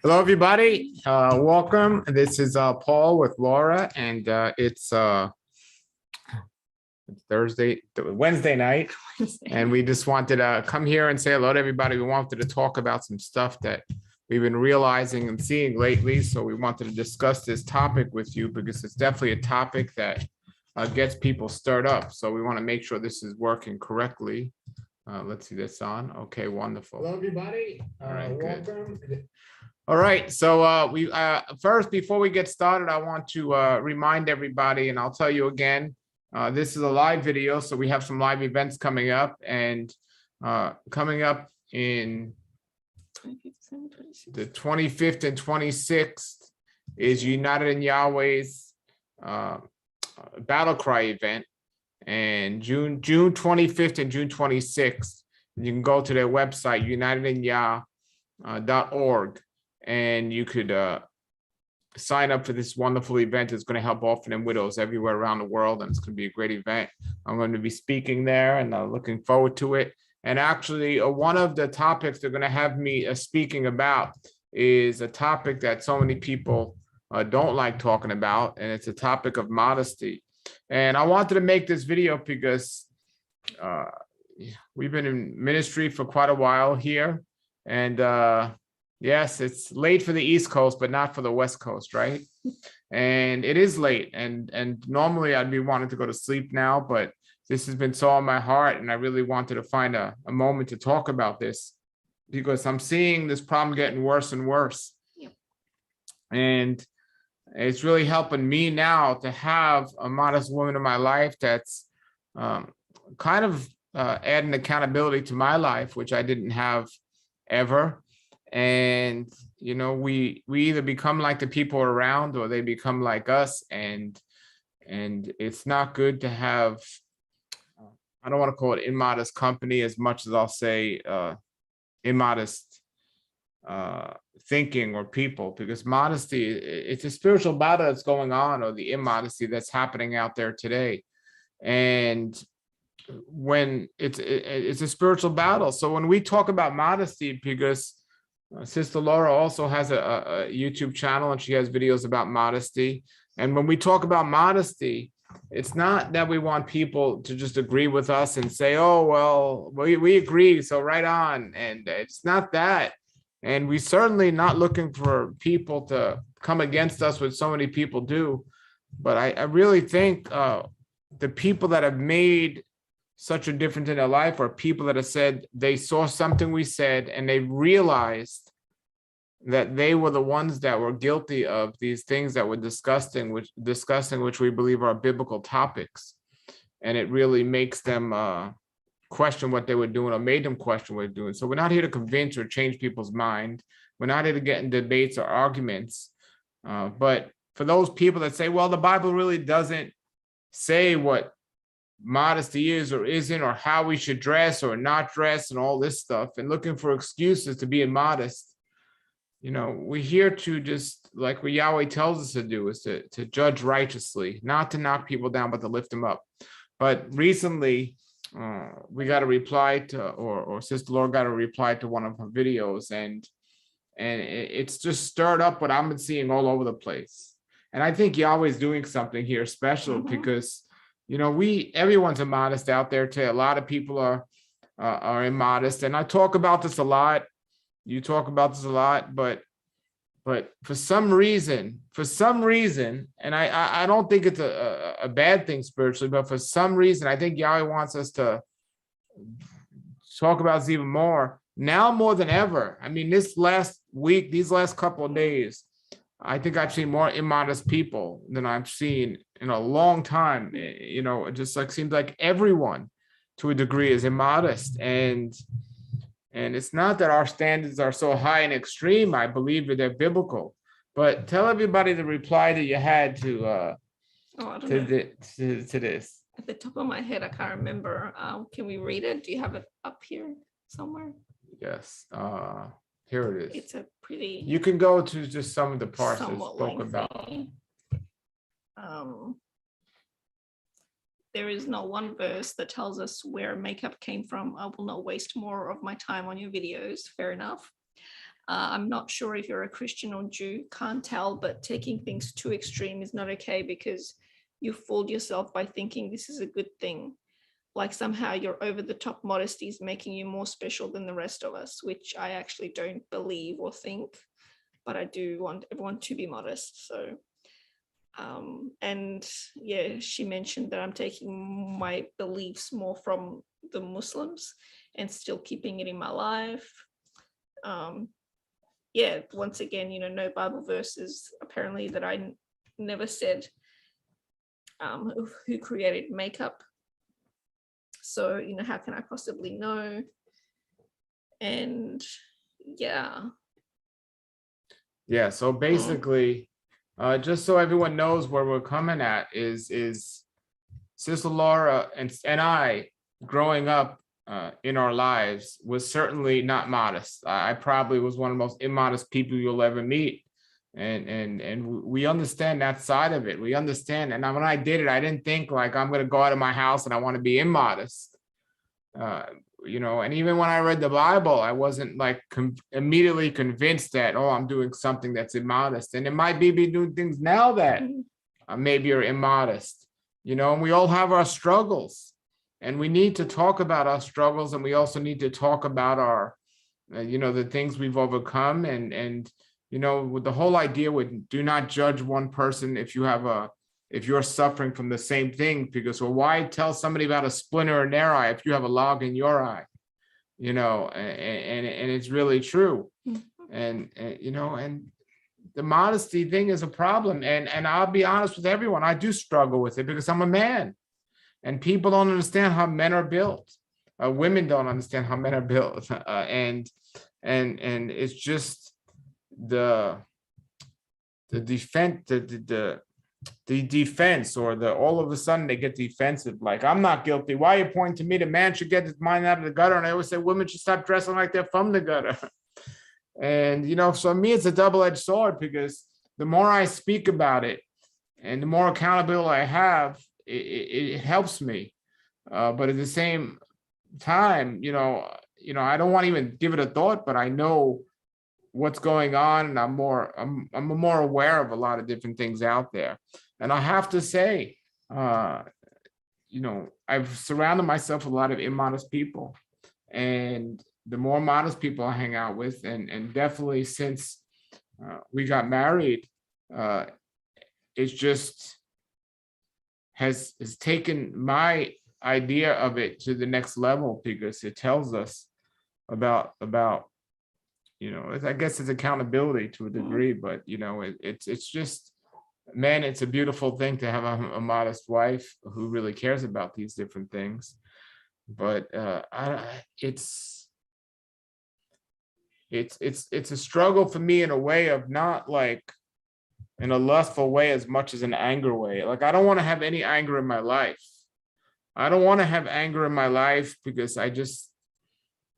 Hello, everybody. Welcome. This is Paul with Laura, and it's Wednesday night, and we just wanted to come here and say hello to everybody. We wanted to talk about some stuff that we've been realizing and seeing lately. So we wanted to discuss this topic with you because it's definitely a topic that gets people stirred up. So we want to make sure this is working correctly. Let's see this on. Okay, wonderful. Hello, everybody. All right, welcome. Good. All right, so we first, before we get started, I want to remind everybody, and I'll tell you again, this is a live video, so we have some live events coming up, and coming up in the 25th and 26th is United in Yahweh's Battle Cry event, and June 25th and June 26th, you can go to their website, unitedinyah.org. And you could sign up for this wonderful event. It's going to help orphan and widows everywhere around the world, and it's going to be a great event. I'm going to be speaking there, and looking forward to it. And actually, one of the topics they're going to have me speaking about is a topic that so many people don't like talking about, and it's a topic of modesty. And I wanted to make this video because we've been in ministry for quite a while here, and yes, it's late for the East Coast, but not for the West Coast, right? And it is late, and normally I'd be wanting to go to sleep now, but this has been so on my heart, and I really wanted to find a moment to talk about this because I'm seeing this problem getting worse and worse. Yep. And it's really helping me now to have a modest woman in my life that's kind of adding accountability to my life, which I didn't have ever. And, you know, we either become like the people around or they become like us. And it's not good to have, I don't want to call it immodest company as much as I'll say immodest thinking or people, because modesty, it's a spiritual battle that's going on, or the immodesty that's happening out there today. And when it's a spiritual battle. So when we talk about modesty, because Sister Laura also has a YouTube channel, and she has videos about modesty. And when we talk about modesty, it's not that we want people to just agree with us and say, oh, well, we agree, so right on. And it's not that. And we certainly not looking for people to come against us, which so many people do. But I really think the people that have made such a difference in their life are people that have said they saw something we said and they realized that they were the ones that were guilty of these things that we're discussing, which we believe are biblical topics. And it really makes them question what they were doing, or made them question what they're doing. So we're not here to convince or change people's mind. We're not here to get in debates or arguments. But for those people that say, well, the Bible really doesn't say what modesty is or isn't, or how we should dress or not dress and all this stuff, and looking for excuses to be immodest, you know, we're here to just, like what Yahweh tells us to do, is to judge righteously, not to knock people down, but to lift them up. But recently we got a reply to, or Sister Laura got a reply to one of her videos, and it's just stirred up what I've been seeing all over the place. And I think Yahweh's doing something here special, because you know, everyone's immodest out there today. A lot of people are immodest, and I talk about this a lot. You talk about this a lot, but for some reason, and I don't think it's a bad thing spiritually, but for some reason, I think Yahweh wants us to talk about this even more now, more than ever. I mean, this last week, these last couple of days, I think I've seen more immodest people than I've seen in a long time. You know, it just like seems like everyone to a degree is immodest. And it's not that our standards are so high and extreme. I believe that they're biblical. But tell everybody the reply that you had to this. At the top of my head, I can't remember. Can we read it? Do you have it up here somewhere? Yes. Here it is. It's a pretty. You can go to just some of the parts that spoke about. There is no one verse that tells us where makeup came from. I will not waste more of my time on your videos. Fair enough. I'm not sure if you're a Christian or Jew, can't tell, but taking things too extreme is not okay, because you fooled yourself by thinking this is a good thing. Like somehow your over the top modesty is making you more special than the rest of us, which I actually don't believe or think, but I do want everyone to be modest. So, and yeah, she mentioned that I'm taking my beliefs more from the Muslims and still keeping it in my life. Yeah, once again, no Bible verses apparently that I never said who created makeup. So, how can I possibly know? And yeah. Yeah, so basically, just so everyone knows where we're coming at is Sister Laura and I, growing up in our lives, was certainly not modest. I probably was one of the most immodest people you'll ever meet. And we understand that side of it. We understand. And when I did it, I didn't think like I'm going to go out of my house and I want to be immodest. And even when I read the Bible, I wasn't like immediately convinced that, oh, I'm doing something that's immodest. And it might be doing things now that maybe are immodest, and we all have our struggles, and we need to talk about our struggles. And we also need to talk about our, the things we've overcome. And with the whole idea with do not judge one person if you're suffering from the same thing, because why tell somebody about a splinter in their eye if you have a log in your eye, and it's really true. And the modesty thing is a problem. And I'll be honest with everyone, I do struggle with it because I'm a man, and people don't understand how men are built. Women don't understand how men are built. And it's just the defense, the defense, or all of a sudden they get defensive, like I'm not guilty, why are you pointing to me? The man should get his mind out of the gutter. And I always say women should stop dressing like they're from the gutter. And so me, it's a double-edged sword, because the more I speak about it and the more accountability I have, it helps me. But at the same time, I don't want to even give it a thought, but I know what's going on, and I'm more aware of a lot of different things out there. And I have to say, I've surrounded myself with a lot of immodest people, and the more modest people I hang out with, and definitely since we got married, it's just has taken my idea of it to the next level, because it tells us about I guess it's accountability to a degree, but it's just, man, it's a beautiful thing to have a modest wife who really cares about these different things. But it's a struggle for me in a way of not like in a lustful way as much as an anger way. Like I don't want to have any anger in my life. I don't want to have anger in my life, because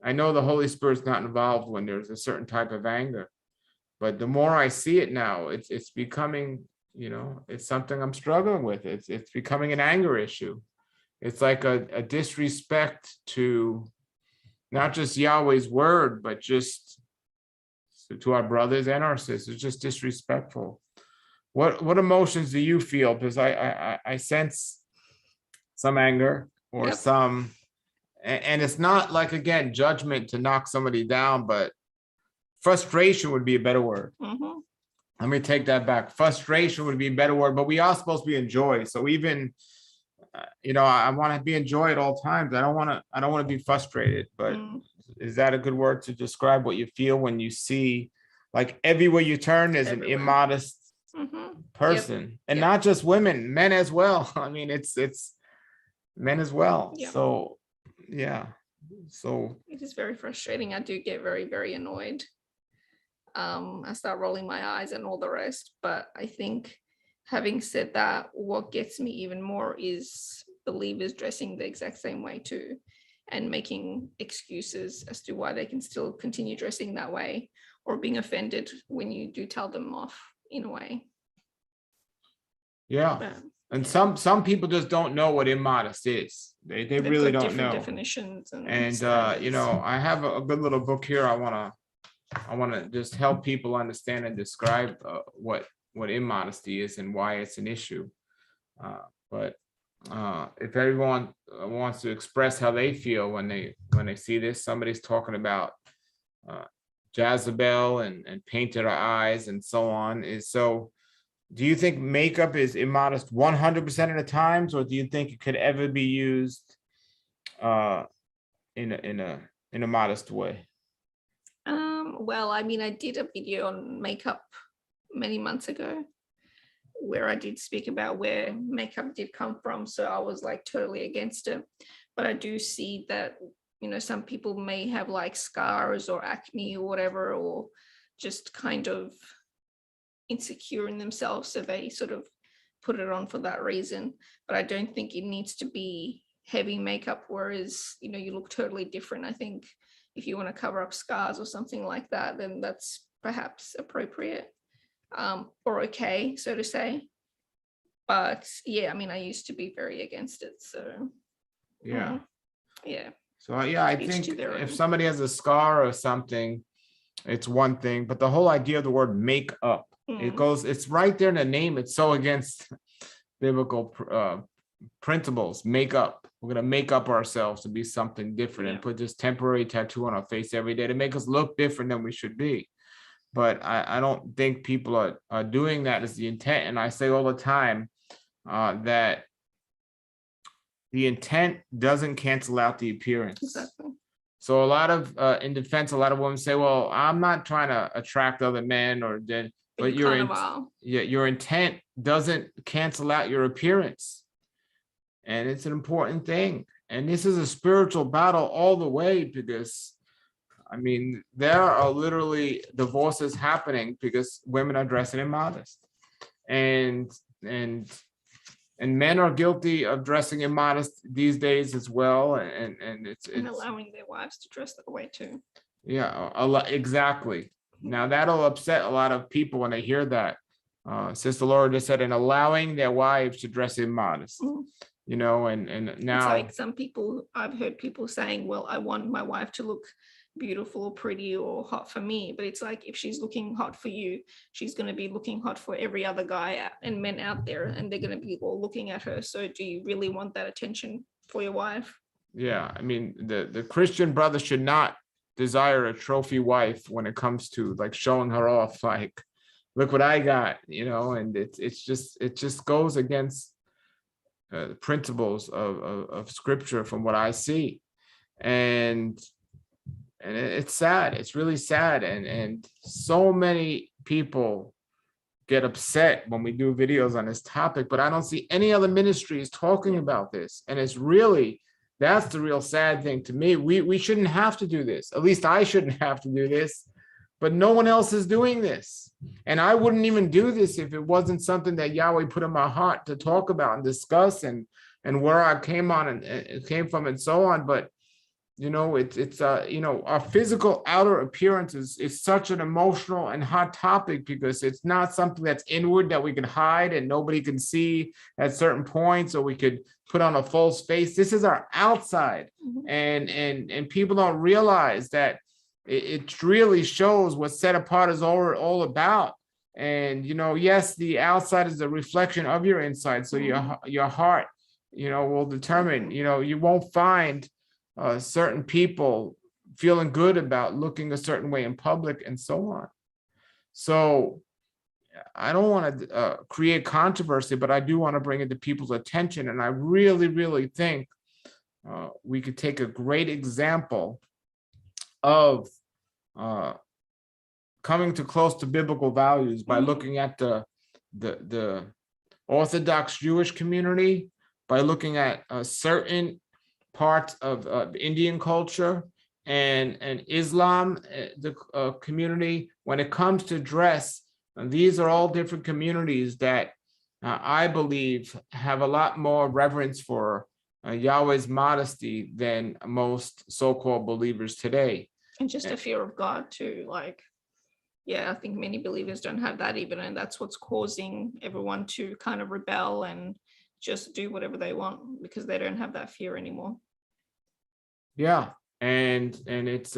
I know the Holy Spirit's not involved when there's a certain type of anger. But the more I see it now, it's becoming, it's something I'm struggling with. It's becoming an anger issue. It's like a disrespect to not just Yahweh's word, but just to our brothers and our sisters, just disrespectful. What emotions do you feel? Because I sense some anger or some, and it's not like, again, judgment to knock somebody down, but frustration would be a better word. Let me take that back. Frustration would be a better word, but we are supposed to be in joy. So even, I want to be in joy at all times. I don't want to be frustrated, but is that a good word to describe what you feel when you see, like everywhere you turn, there's an immodest person, and not just women, men as well. I mean, it's men as well. So, yeah. So it is very frustrating. I do get very, very annoyed. I start rolling my eyes and all the rest. But I think, having said that, what gets me even more is believers dressing the exact same way too, and making excuses as to why they can still continue dressing that way, or being offended when you do tell them off in a way. And some people just don't know what immodest is. They really don't know definitions. And I have a good little book here I want to to just help people understand and describe what immodesty is and why it's an issue. But if everyone wants to express how they feel when they see this, somebody's talking about Jezebel and painted our eyes and so on. Do you think makeup is immodest 100% of the times, or do you think it could ever be used in a modest way? Well, I mean, I did a video on makeup many months ago where I did speak about where makeup did come from. So I was like totally against it. But I do see that, you know, some people may have like scars or acne or whatever, or just kind of insecure in themselves. So they sort of put it on for that reason. But I don't think it needs to be heavy makeup, whereas, you know, you look totally different. I think if you want to cover up scars or something like that, then that's perhaps appropriate. Or okay, so to say. But yeah, I mean, I used to be very against it. So Yeah. Yeah. So yeah, I Each think to their if own. somebody has a scar or something, it's one thing, but the whole idea of the word makeup, it's right there in the name. It's so against biblical principles. Makeup. We're gonna make up ourselves to be something different and put this temporary tattoo on our face every day to make us look different than we should be. But I don't think people are doing that as the intent. And I say all the time that the intent doesn't cancel out the appearance. Exactly. So a lot of, in defense, a lot of women say, well, I'm not trying to attract other men but your intent doesn't cancel out your appearance. And it's an important thing. And this is a spiritual battle all the way, because I mean, there are literally divorces happening because women are dressing immodest, and men are guilty of dressing immodest these days as well, and it's allowing their wives to dress that way too. Yeah, exactly. Now that'll upset a lot of people when they hear that. Sister Laura just said, and allowing their wives to dress immodest. You know, and now it's like some people, I've heard people saying, well, I want my wife to look beautiful or pretty or hot for me, but it's like, if she's looking hot for you, she's going to be looking hot for every other guy and men out there, and they're going to be all looking at her. So do you really want that attention for your wife? Yeah, I mean, the Christian brother should not desire a trophy wife when it comes to like showing her off, like, look what I got, you know. And it just goes against the principles of scripture from what I see. And it's sad. It's really sad. And so many people get upset when we do videos on this topic, but I don't see any other ministries talking about this. And it's really, that's the real sad thing to me. We shouldn't have to do this. At least I shouldn't have to do this, but no one else is doing this. And I wouldn't even do this if it wasn't something that Yahweh put in my heart to talk about and discuss, and where I came on and it came from and so on. But you know, it's you know, our physical outer appearance is such an emotional and hot topic, because it's not something that's inward that we can hide and nobody can see at certain points, or we could put on a false face. This is our outside. And people don't realize that it really shows what set apart is all about. And you know, yes, the outside is a reflection of your inside. So your heart, you know, will determine, you know, you won't find certain people feeling good about looking a certain way in public and so on. So I don't want to create controversy, but I do want to bring it to people's attention. And I really, really think we could take a great example of coming to close to biblical values by looking at the Orthodox Jewish community, by looking at certain parts of Indian culture and Islam, the community. When it comes to dress, these are all different communities that I believe have a lot more reverence for Yahweh's modesty than most so-called believers today. And just a fear of God too. Like, yeah, I think many believers don't have that even, and that's what's causing everyone to kind of rebel and just do whatever they want, because they don't have that fear anymore. Yeah, and it's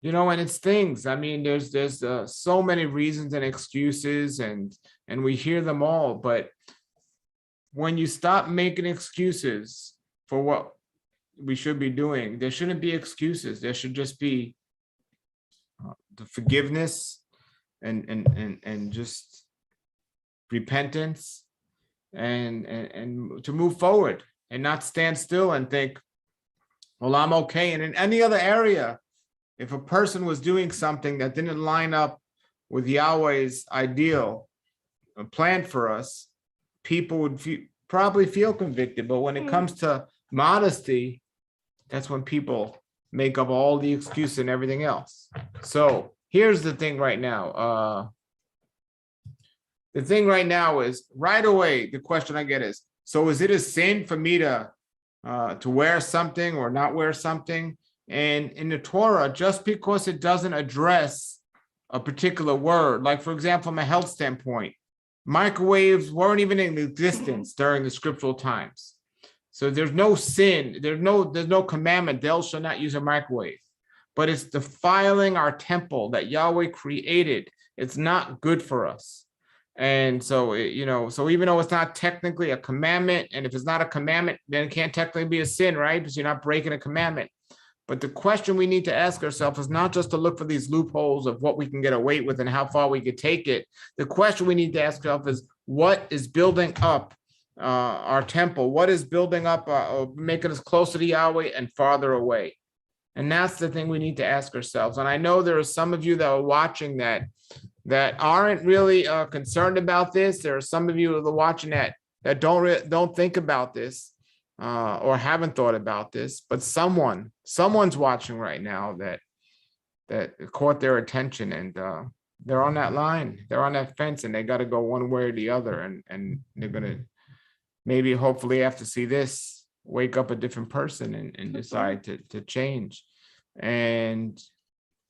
and it's things. I mean, there's so many reasons and excuses, and we hear them all. But when you stop making excuses for what we should be doing, there shouldn't be excuses. There should just be the forgiveness and just repentance and to move forward and not stand still and think, well, I'm okay. And in any other area, if a person was doing something that didn't line up with Yahweh's ideal plan for us, people would probably feel convicted. But when it comes to modesty, that's when people make up all the excuses and everything else. So here's the thing right now. The thing right now is, right away, the question I get is, so is it a sin for me to wear something or not wear something? And in the Torah, just because it doesn't address a particular word, like, for example, from a health standpoint, microwaves weren't even in existence during the scriptural times. So there's no sin, there's no commandment, thou shalt not use a microwave. But it's defiling our temple that Yahweh created. It's not good for us. And so, so even though it's not technically a commandment, and if it's not a commandment, then it can't technically be a sin, right? Because you're not breaking a commandment. But the question we need to ask ourselves is not just to look for these loopholes of what we can get away with and how far we could take it. The question we need to ask ourselves is, what is building up our temple? What is building up, making us closer to Yahweh and farther away? And that's the thing we need to ask ourselves. And I know there are some of you that are watching that aren't really concerned about this. There are some of you that are watching that don't think about this or haven't thought about this. But someone's watching right now that caught their attention, and they're on that line. They're on that fence, and they got to go one way or the other. And they're gonna maybe, hopefully, after see this, wake up a different person and decide to change. And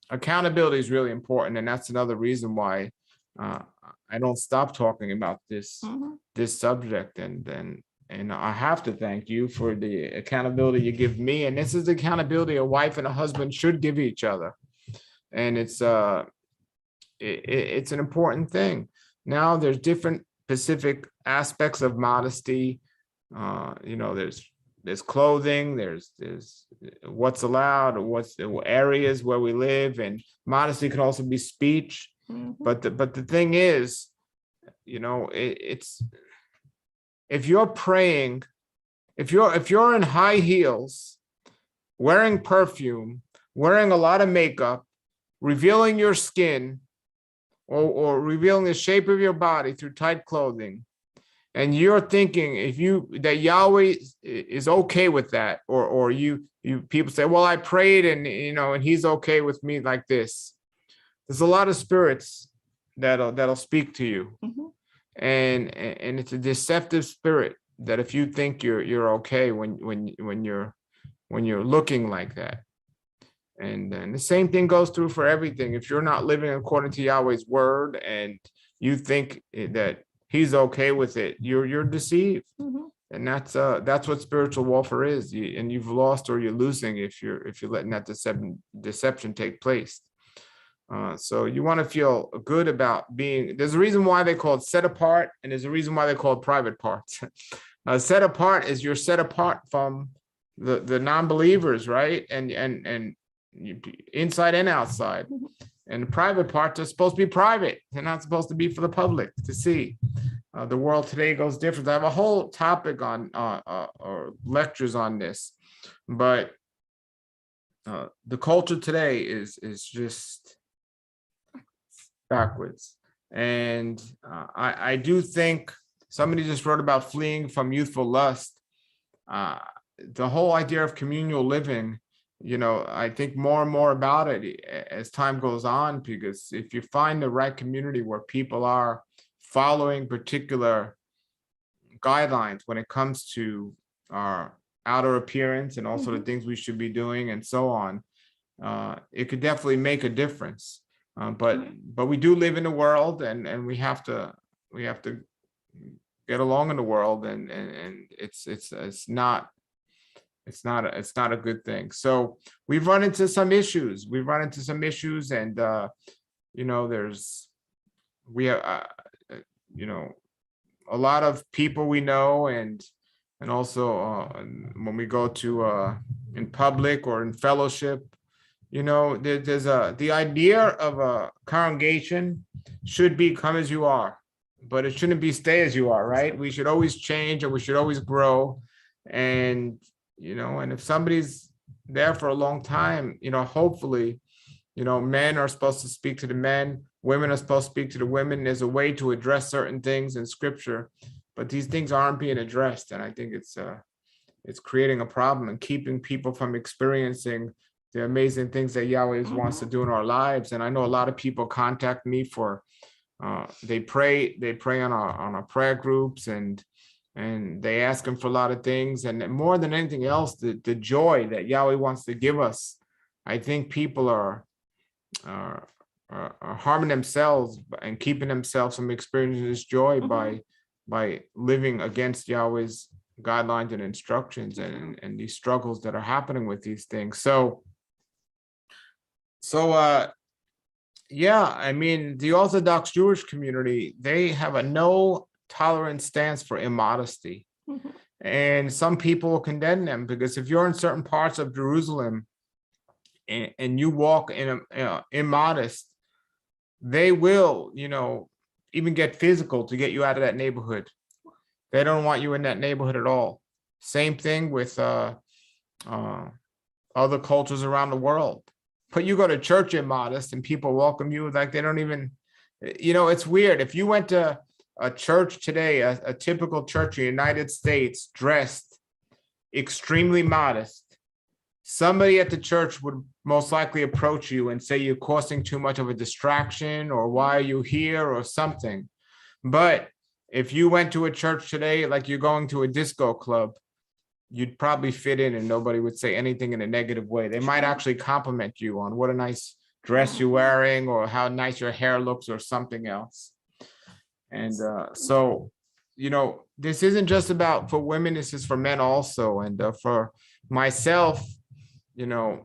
accountability is really important, and that's another reason why I don't stop talking about this subject. And I have to thank you for the accountability you give me. And this is the accountability a wife and a husband should give each other. And it's an important thing. Now, there's different specific aspects of modesty. There's clothing, there's what's allowed, or what's the areas where we live, and modesty can also be speech. But the thing is, it's, if you're praying, if you're in high heels, wearing perfume, wearing a lot of makeup, revealing your skin, or revealing the shape of your body through tight clothing, and you're thinking that Yahweh is okay with that, or you people say, well, I prayed and he's okay with me like this. There's a lot of spirits that'll speak to you, and it's a deceptive spirit that if you think you're okay when you're looking like that. And the same thing goes through for everything. If you're not living according to Yahweh's word and you think that he's okay with it, you're deceived. And that's what spiritual warfare is. And you've lost, or you're losing if you're letting that deception take place. So you want to feel good about being. There's a reason why they call it set apart, and there's a reason why they call it private parts. Set apart is you're set apart from the non-believers, right? And inside and outside. And the private parts are supposed to be private. They're not supposed to be for the public to see. The world today goes different. I have a whole topic on or lectures on this, but the culture today is just backwards. And I do think somebody just wrote about fleeing from youthful lust. The whole idea of communal living, I think more and more about it as time goes on, because if you find the right community where people are following particular guidelines when it comes to our outer appearance and also the things we should be doing and so on, it could definitely make a difference. But we do live in the world, and we have to get along in the world, and it's not it's not a good thing. So we've run into some issues. And you know, we have you know, a lot of people we know, and also when we go to in public or in fellowship, you know, there's the idea of a congregation should be come as you are, but it shouldn't be stay as you are, right? We should always change, and we should always grow. And you know, and if somebody's there for a long time, you know, hopefully, you know, men are supposed to speak to the men, women are supposed to speak to the women. There's a way to address certain things in scripture, but these things aren't being addressed. And I think it's creating a problem and keeping people from experiencing the amazing things that Yahweh wants to do in our lives. And I know a lot of people contact me for they pray on our prayer groups, and they ask him for a lot of things. And more than anything else, the joy that Yahweh wants to give us. I think people are harming themselves and keeping themselves from experiencing this joy by living against Yahweh's guidelines and instructions, and these struggles that are happening with these things. So yeah, I mean, the Orthodox Jewish community, they have a no tolerance stance for immodesty. And some people will condemn them, because if you're in certain parts of Jerusalem and you walk in immodest, they will, you know, even get physical to get you out of that neighborhood. They don't want you in that neighborhood at all. Same thing with other cultures around the world. But you go to church immodest and people welcome you like they don't even, you know, it's weird. If you went to a church today, a typical church in the United States, dressed extremely modest, somebody at the church would most likely approach you and say you're causing too much of a distraction, or why are you here, or something. But if you went to a church today like you're going to a disco club, you'd probably fit in and nobody would say anything in a negative way. They might actually compliment you on what a nice dress you're wearing, or how nice your hair looks, or something else. And so, you know, this isn't just about for women, this is for men also. And for myself, you know,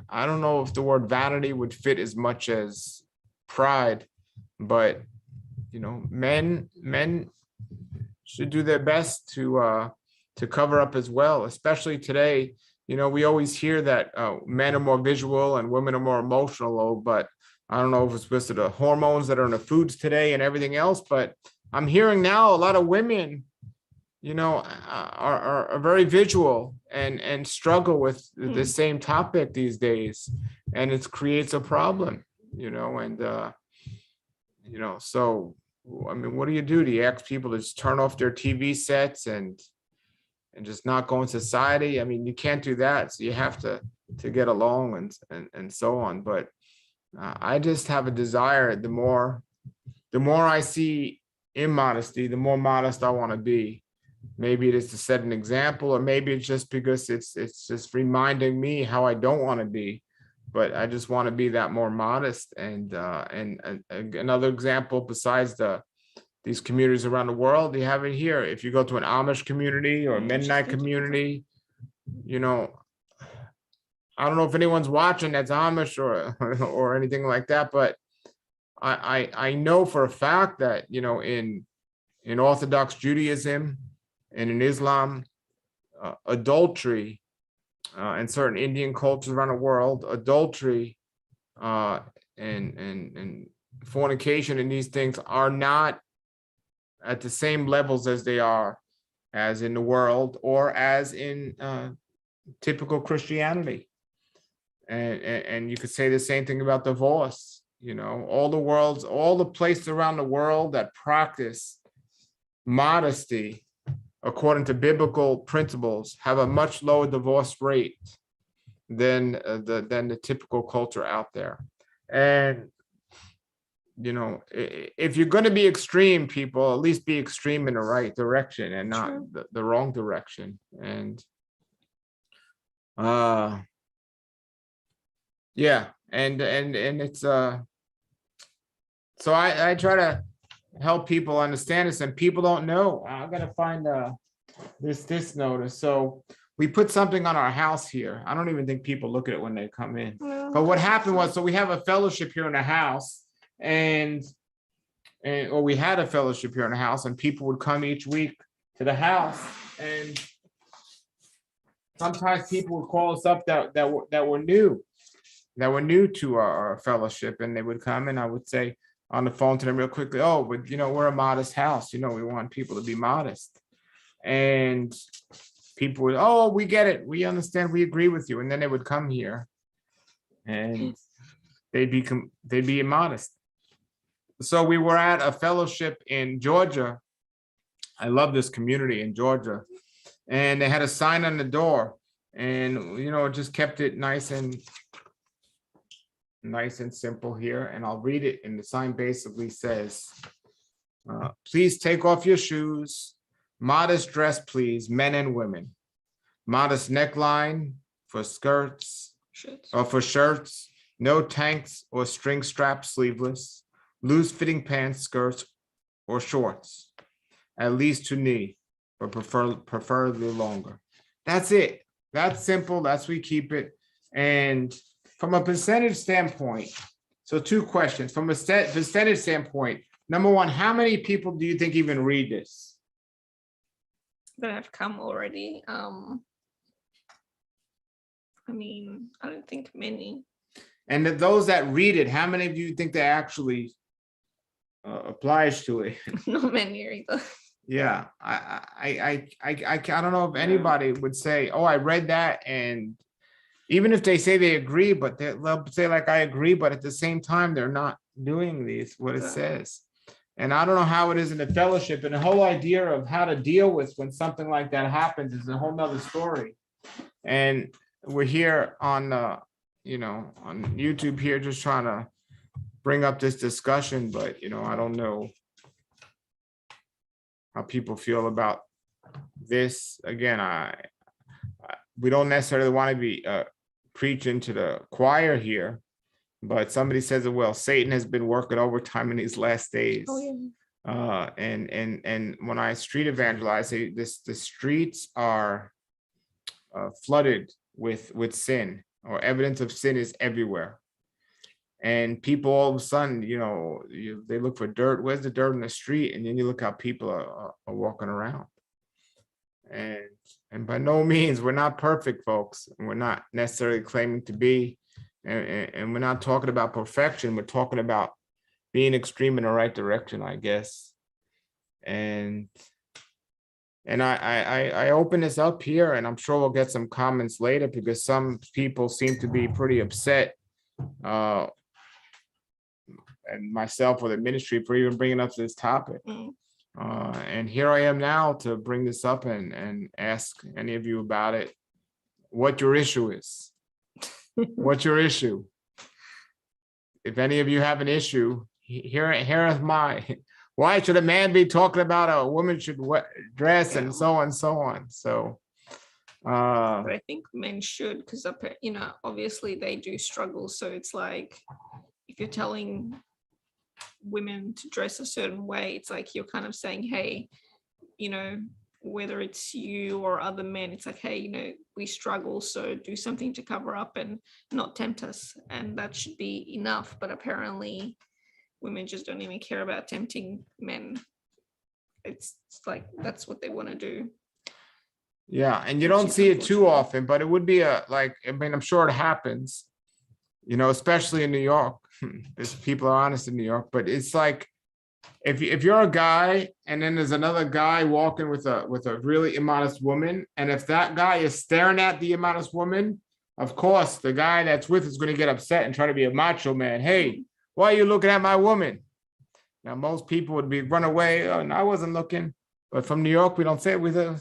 I don't know if the word vanity would fit as much as pride, but you know, men should do their best to cover up as well, especially today. You know, we always hear that men are more visual and women are more emotional, but I don't know if it's because of the hormones that are in the foods today and everything else, but I'm hearing now a lot of women, you know, are very visual and struggle with the same topic these days, and it creates a problem, you know. And you know, so I mean, what do? Do you ask people to just turn off their TV sets and just not go in society? I mean, you can't do that, so you have to get along and so on. But I just have a desire, the more I see immodesty, the more modest I want to be. Maybe it is to set an example, or maybe it's just because it's just reminding me how I don't want to be, but I just want to be that more modest. And another example besides these communities around the world, you have it here. If you go to an Amish community or a Mennonite community, you know, I don't know if anyone's watching that's Amish or anything like that, but I know for a fact that, you know, in Orthodox Judaism and in Islam, adultery, and certain Indian cultures around the world, adultery and fornication and these things are not at the same levels as they are as in the world, or as in typical Christianity. And you could say the same thing about divorce. You know, all the places around the world that practice modesty according to biblical principles have a much lower divorce rate than the typical culture out there. And you know, if you're going to be extreme, people, at least be extreme in the right direction and not the wrong direction. And yeah, and it's so I try to help people understand this, and people don't know. I gotta find this notice. So we put something on our house here. I don't even think people look at it when they come in. No, But what happened was, so we have a fellowship here in the house, or we had a fellowship here in the house, and people would come each week to the house, and sometimes people would call us up that were new to our fellowship, and they would come, and I would say on the phone to them real quickly, oh, but we're a modest house, we want people to be modest. And people would, oh, we get it, we understand, we agree with you. And then they would come here and they'd be immodest. So we were at a fellowship in Georgia. I love this community in Georgia. And they had a sign on the door, and it just kept it nice and simple here. And I'll read it. And the sign basically says, please take off your shoes. Modest dress, please, men and women. Modest neckline for skirts or for shirts. No tanks or string straps, sleeveless. Loose fitting pants, skirts, or shorts. At least to knee, but preferably longer. That's it. That's simple. That's we keep it. And from a percentage standpoint, so 2 questions. From a percentage standpoint, number one, how many people do you think even read this? That have come already. I don't think many. And those that read it, how many of you think they actually applies to it? Not many either. Yeah, I don't know if anybody would say, oh, I read that, and even if they say they agree, but they'll say like, I agree, but at the same time, they're not doing what it says. And I don't know how it is in the fellowship, and the whole idea of how to deal with when something like that happens is a whole nother story. And we're here on on YouTube here, just trying to bring up this discussion, but I don't know how people feel about this. Again, we don't necessarily want to be preaching to the choir here, but somebody says it well. Satan has been working overtime in these last days. Oh, yeah. And when I street evangelize, the streets are flooded with sin, or evidence of sin is everywhere. And people all of a sudden, they look for dirt. Where's the dirt in the street? And then you look how people are walking around. And by no means, we're not perfect, folks. We're not necessarily claiming to be. And we're not talking about perfection. We're talking about being extreme in the right direction, I guess. And I open this up here, and I'm sure we'll get some comments later, because some people seem to be pretty upset, and myself or the ministry, for even bringing up this topic. And here I am now to bring this up and ask any of you about it, what your issue is. What's your issue? If any of you have an issue, here is mine. Why should a man be talking about a woman should dress, and so on and so on? So, but I think men should, because obviously they do struggle. So it's like, if you're telling women to dress a certain way, it's like you're kind of saying, hey, whether it's you or other men, it's like, hey, we struggle, so do something to cover up and not tempt us, and that should be enough. But apparently women just don't even care about tempting men. It's like that's what they want to do. Yeah, and you don't see it too often, but it would be I'm sure it happens, especially in New York. There's people are honest in New York, but it's like, if you're a guy and then there's another guy walking with a really immodest woman, and if that guy is staring at the immodest woman, of course the guy that's with is going to get upset and try to be a macho man. Hey, why are you looking at my woman? Now most people would run away. Oh, no, I wasn't looking. But from New York, we don't say it.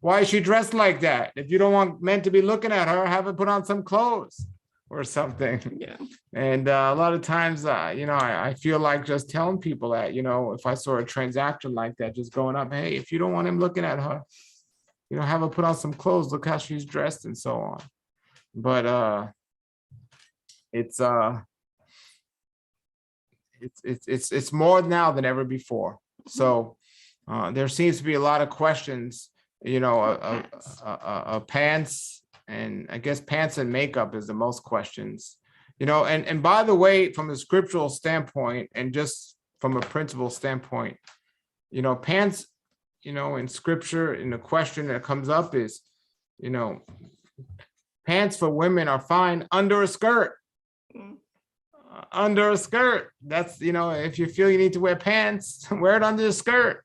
Why is she dressed like that? If you don't want men to be looking at her, have her put on some clothes or something. Yeah. And a lot of times, I feel like just telling people that, if I saw a transaction like that, just going up, hey, if you don't want him looking at her, have her put on some clothes, look how she's dressed and so on. But it's more now than ever before. So there seems to be a lot of questions Pants. Pants, and I guess pants and makeup is the most questions. And by the way, from a scriptural standpoint and just from a principle standpoint, pants, in scripture, in the question that comes up is, pants for women are fine under a skirt. Under a skirt. That's, if you feel you need to wear pants, wear it under the skirt.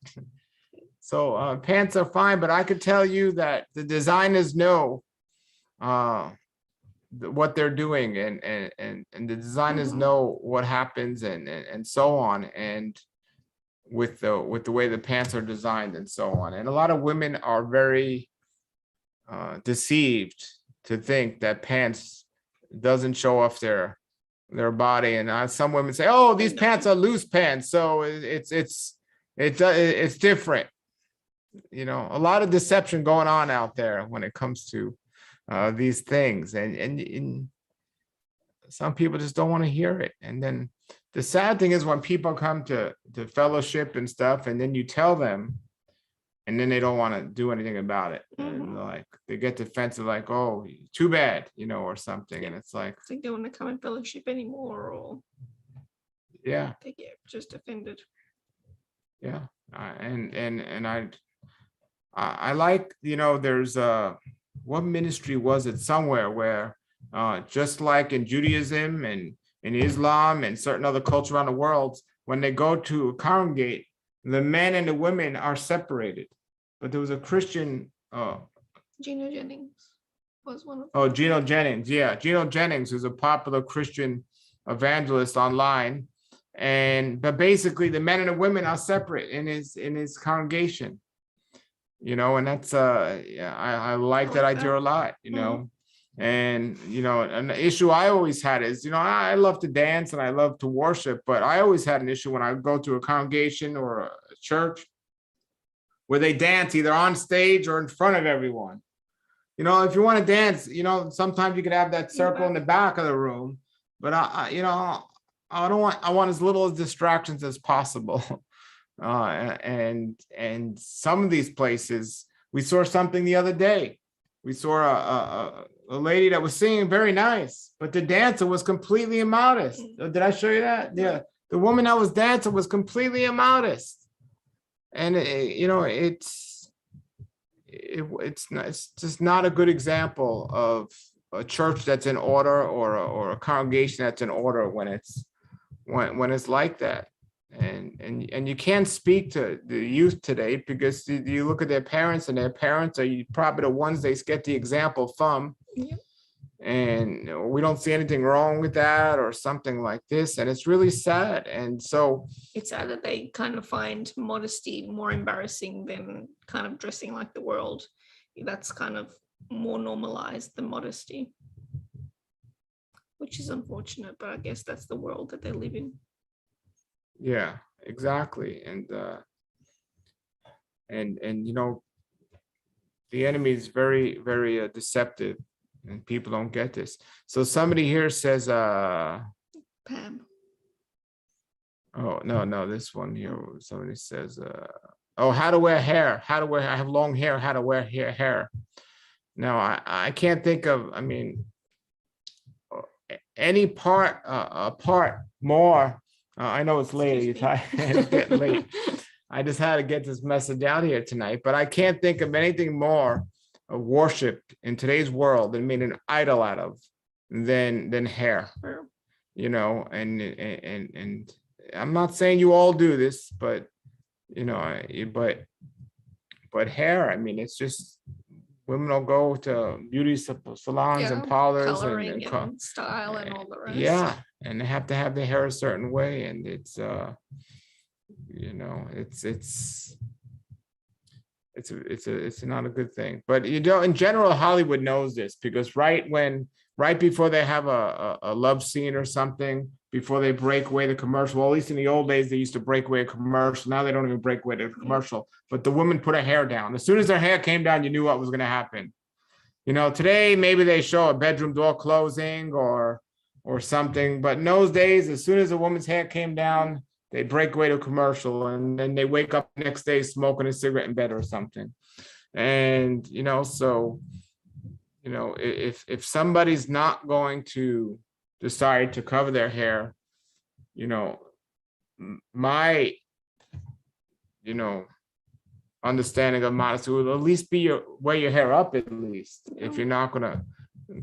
So pants are fine, but I could tell you that the designers know what they're doing, and the designers know what happens, and so on, and with the way the pants are designed and so on. And a lot of women are very deceived to think that pants doesn't show off their body. And some women say, oh, these pants are loose pants, so it's different. A lot of deception going on out there when it comes to these things, and some people just don't want to hear it. And then the sad thing is when people come to fellowship and stuff, and then you tell them, and then they don't want to do anything about it. And like they get defensive, like, oh, too bad, or something. And it's like, they don't want to come in fellowship anymore, or yeah, they get just offended. Yeah. And I like, there's what ministry was it somewhere where just like in Judaism and in Islam and certain other cultures around the world, when they go to congregate, the men and the women are separated. But there was a Christian. Gino Jennings was one of them. Oh, Gino Jennings. Yeah. Gino Jennings is a popular Christian evangelist online. But basically the men and the women are separate in his congregation. And that's I like that idea a lot, and an issue I always had is, I love to dance and I love to worship, but I always had an issue when I go to a congregation or a church where they dance either on stage or in front of everyone. If you want to dance, sometimes you could have that circle in the back of the room, but I want as little distractions as possible. And some of these places, we saw something the other day. We saw a lady that was singing very nice, but the dancer was completely immodest. Did I show you that? Yeah, the woman that was dancing was completely immodest, and it's just not a good example of a church that's in order, or a congregation that's in order when it's like that. And you can't speak to the youth today because you look at their parents, and their parents are probably the ones they get the example from. Yep. And we don't see anything wrong with that or something like this. And it's really sad. And so it's sad that they kind of find modesty more embarrassing than kind of dressing like the world. That's kind of more normalized than modesty, which is unfortunate, but I guess that's the world that they live in. Yeah, exactly. And the enemy is very, very deceptive, and people don't get this. So somebody here says, Pam. Oh, no, this one here. Somebody says, how to wear hair, I have long hair, how to wear hair. Now, I can't think of, any part more. I know it's late. It's getting late. I just had to get this message out here tonight, but I can't think of anything more worshipped in today's world and made an idol out of than hair. And I'm not saying you all do this, but but hair. It's just women will go to beauty salons and parlors and style and all the rest. Yeah, and they have to have their hair a certain way, and it's it's not a good thing. But in general, Hollywood knows this, because right before they have a love scene or something, before they break away the commercial, well, at least in the old days they used to break away a commercial. Now they don't even break away the commercial, but the woman put her hair down. As soon as her hair came down, you knew what was going to happen. Today maybe they show a bedroom door closing or something, but in those days, as soon as a woman's hair came down, they break away to commercial, and then they wake up the next day smoking a cigarette in bed or something. And, so, if somebody's not going to decide to cover their hair, my, understanding of modesty will at least be wear your hair up, at least, if you're not going to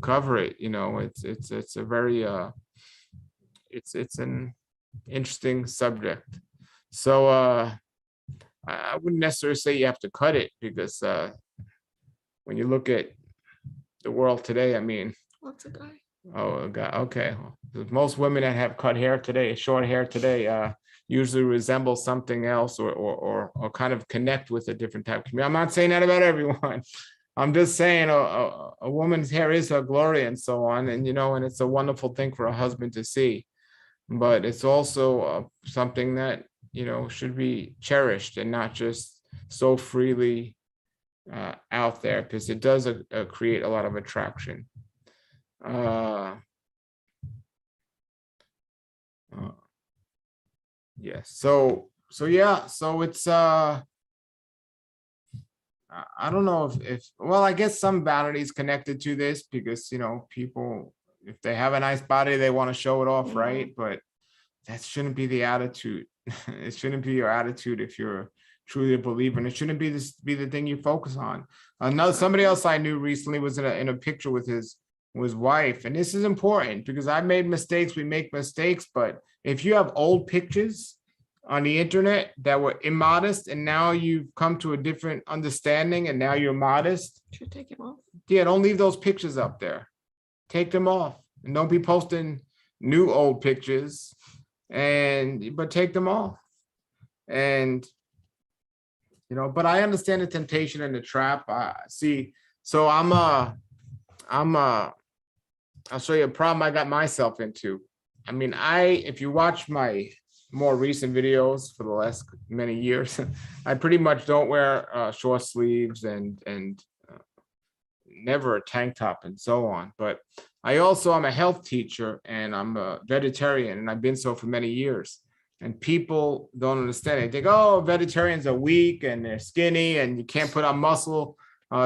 cover it. It's a very, it's an interesting subject. So, I wouldn't necessarily say you have to cut it, because when you look at the world today, I mean, What's a guy? oh God, okay. Most women that have cut hair today, short hair today, usually resemble something else, or kind of connect with a different type of community. I'm not saying that about everyone. I'm just saying a woman's hair is her glory and so on, and and it's a wonderful thing for a husband to see. But it's also something that should be cherished, and not just so freely out there, because it does create a lot of attraction. Yes. So yeah. So it's I don't know if well, I guess some vanity is connected to this, because people, if they have a nice body, they want to show it off, right? But that shouldn't be the attitude. It shouldn't be your attitude if you're truly a believer, and it shouldn't be the thing you focus on. Somebody else I knew recently was in a picture with his wife, and this is important, because I made mistakes. We make mistakes, but if you have old pictures on the internet that were immodest, and now you've come to a different understanding, and now you're modest, should take him off. Yeah, don't leave those pictures up there. Take them off, and don't be posting new old pictures, but take them off. And but I understand the temptation and the trap. See, so I'll show you a problem I got myself into. I mean, if you watch my more recent videos for the last many years, I pretty much don't wear short sleeves and never a tank top and so on. But I'm a health teacher, and I'm a vegetarian, and I've been so for many years. And people don't understand. They think, oh, vegetarians are weak and they're skinny and you can't put on muscle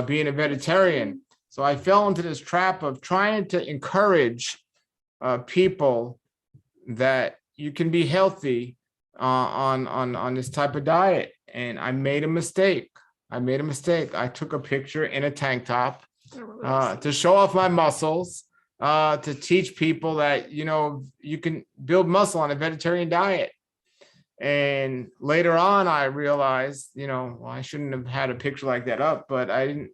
being a vegetarian. So I fell into this trap of trying to encourage people that you can be healthy on this type of diet. And I made a mistake. I took a picture in a tank top to show off my muscles, to teach people that, you can build muscle on a vegetarian diet. And later on, I realized, well, I shouldn't have had a picture like that up, but I didn't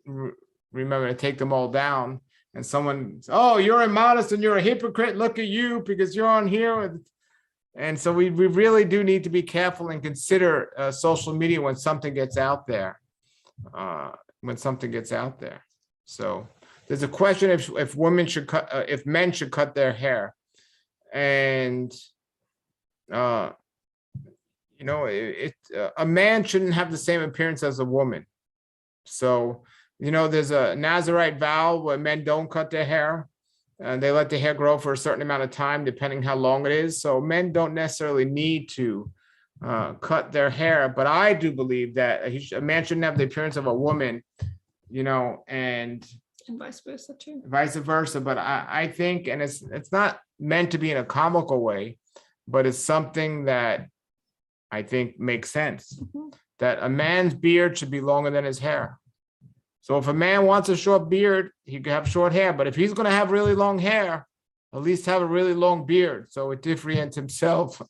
remember to take them all down. And someone, oh, you're immodest and you're a hypocrite. Look at you, because you're on here. And so we really do need to be careful and consider social media when something gets out there. So there's a question if women should cut, if men should cut their hair, and a man shouldn't have the same appearance as a woman. So, there's a Nazarite vow where men don't cut their hair, and they let the hair grow for a certain amount of time, depending how long it is. So men don't necessarily need to cut their hair, but I do believe that a man shouldn't have the appearance of a woman, and vice versa too. Vice versa. But I think, and it's not meant to be in a comical way, but it's something that I think makes sense, that a man's beard should be longer than his hair. So if a man wants a short beard, he can have short hair. But if he's going to have really long hair, at least have a really long beard, so it differentiates himself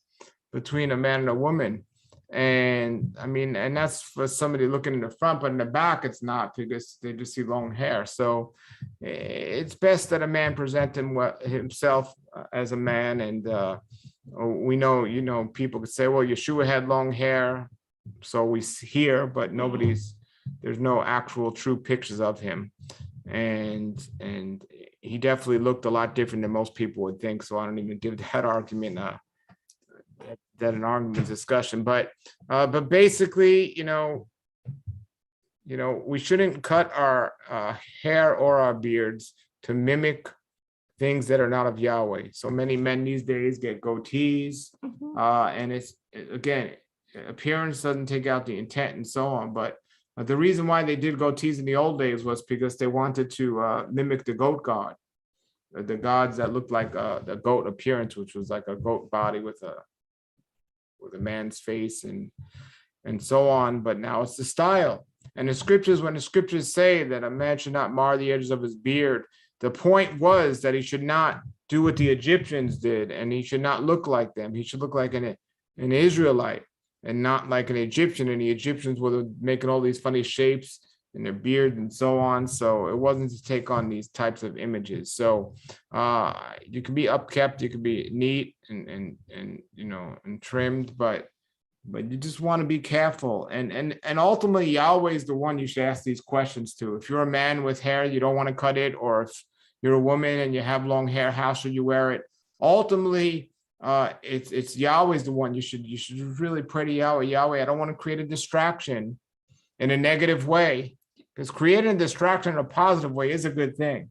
between a man and a woman. And I mean, and that's for somebody looking in the front, but in the back, it's not, because they just see long hair. So it's best that a man present himself as a man. And we know, people could say, well, Yeshua had long hair, so we hear, but there's no actual true pictures of him. And he definitely looked a lot different than most people would think. So I don't even give that argument that an argument discussion. But basically, we shouldn't cut our hair or our beards to mimic things that are not of Yahweh. So many men these days get goatees, and it's, again, appearance doesn't take out the intent and so on. But The reason why they did goatees in the old days was because they wanted to mimic the goat god, the gods that looked like the goat appearance, which was like a goat body with a man's face and so on. But now it's the style. And the scriptures, when the scriptures say that a man should not mar the edges of his beard, the point was that he should not do what the Egyptians did, and he should not look like them. He should look like an Israelite and not like an Egyptian. And the Egyptians were making all these funny shapes in their beard and so on. So it wasn't to take on these types of images. So you can be upkept, you can be neat and you know, and trimmed, but you just want to be careful. And ultimately, Yahweh is the one you should ask these questions to. If you're a man with hair, you don't want to cut it, or if you're a woman and you have long hair, how should you wear it? Ultimately, it's Yahweh's the one you should really pray to Yahweh. Yahweh, I don't want to create a distraction in a negative way, because creating a distraction in a positive way is a good thing.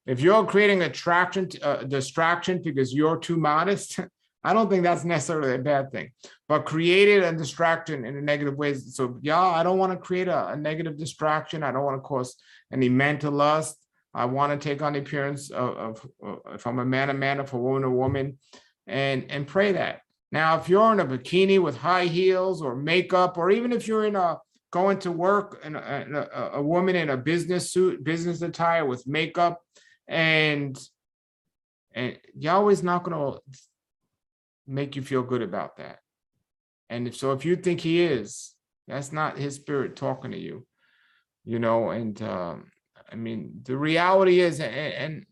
If you're creating a distraction because you're too modest, I don't think that's necessarily a bad thing. But creating a distraction in a negative way. So yeah, I don't want to create a negative distraction. I don't want to cause any mental lust. I want to take on the appearance of if I'm a man, if a woman, and pray that. Now, if you're in a bikini with high heels or makeup, or even if you're in going to work and a woman in a business suit, business attire with makeup, and Yahweh's not going to make you feel good about that. And if you think he is, that's not his spirit talking to you, you know. And I mean, the reality is, and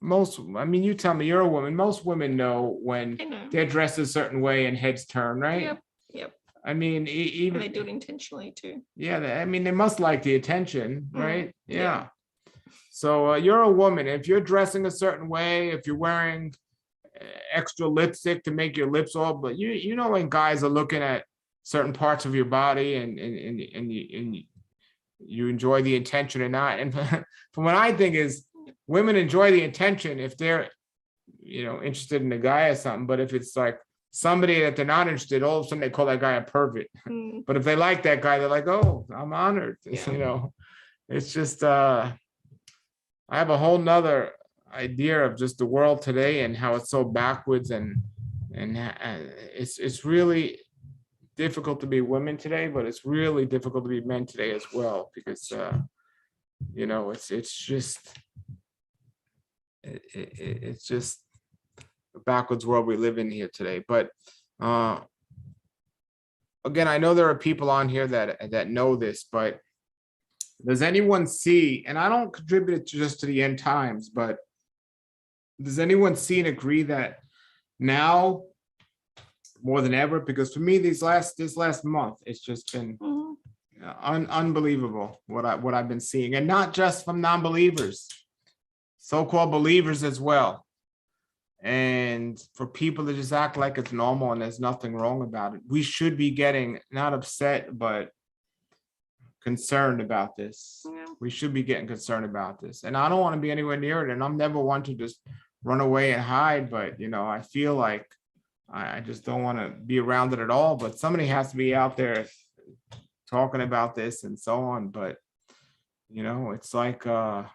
most, I mean, you tell me, you're a woman, most women know when they're dressed a certain way and heads turn, right? Yep. I mean, even and they do it intentionally too. Yeah, I mean, they must like the attention, right? Yeah. So you're a woman. If you're dressing a certain way, if you're wearing extra lipstick to make your lips all, but you know, when guys are looking at certain parts of your body and you enjoy the attention or not. And from what I think is, women enjoy the attention if they're, you know, interested in a guy or something. But if it's like somebody that they're not interested, all of a sudden they call that guy a pervert. But if they like that guy, they're like, oh, I'm honored. You know, it's just I have a whole nother idea of just the world today and how it's so backwards, and it's really difficult to be women today, but it's really difficult to be men today as well, because you know, it's just a backwards world we live in here today. But again, I know there are people on here that know this, but does anyone see, and I don't contribute it just to the end times, but does anyone see and agree that now more than ever, because for me, this last month, it's just been unbelievable what I've been seeing, and not just from non-believers, so-called believers as well. And for people to just act like it's normal and there's nothing wrong about it, we should be getting not upset, but concerned about this. We should be getting concerned about this. And I don't want to be anywhere near it. And I'm never one to just run away and hide, but you know, I feel like I just don't want to be around it at all. But somebody has to be out there talking about this and so on. But you know, it's like the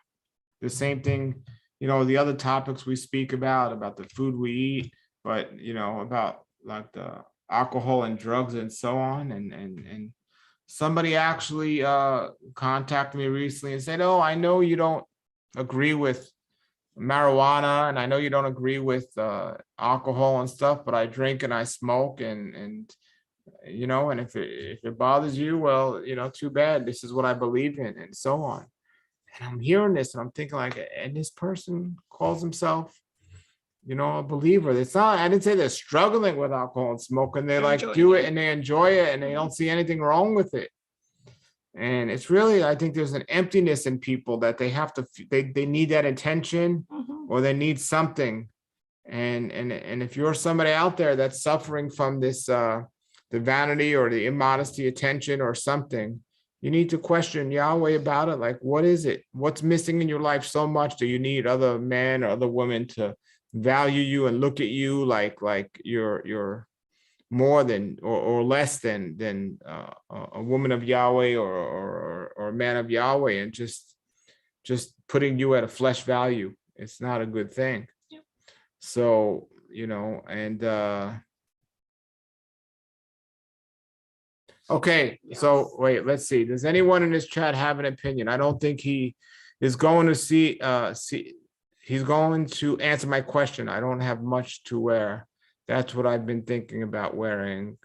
same thing, you know, the other topics we speak about the food we eat, but you know, about like the alcohol and drugs and so on. And somebody actually contacted me recently and said, oh, I know you don't agree with marijuana, and I know you don't agree with alcohol and stuff, but I drink and I smoke, and you know, and if it bothers you, well, you know, too bad. This is what I believe in, and so on. And I'm hearing this and I'm thinking like, and this person calls himself, you know, a believer. It's not, I didn't say they're struggling with alcohol and smoking. They like do it and they enjoy it and they don't see anything wrong with it. And it's really, I think there's an emptiness in people that they have to, they need that attention or they need something. And if you're somebody out there that's suffering from this, the vanity or the immodesty, attention or something, you need to question Yahweh about it. Like, what is it? What's missing in your life so much? Do you need other men or other women to value you and look at you like you're more than or less than a woman of Yahweh or a man of Yahweh, and just putting you at a flesh value. It's not a good thing. Yeah. So, and okay, so wait, let's see. Does anyone in this chat have an opinion? I don't think he is going to he's going to answer my question. I don't have much to wear. That's what I've been thinking about wearing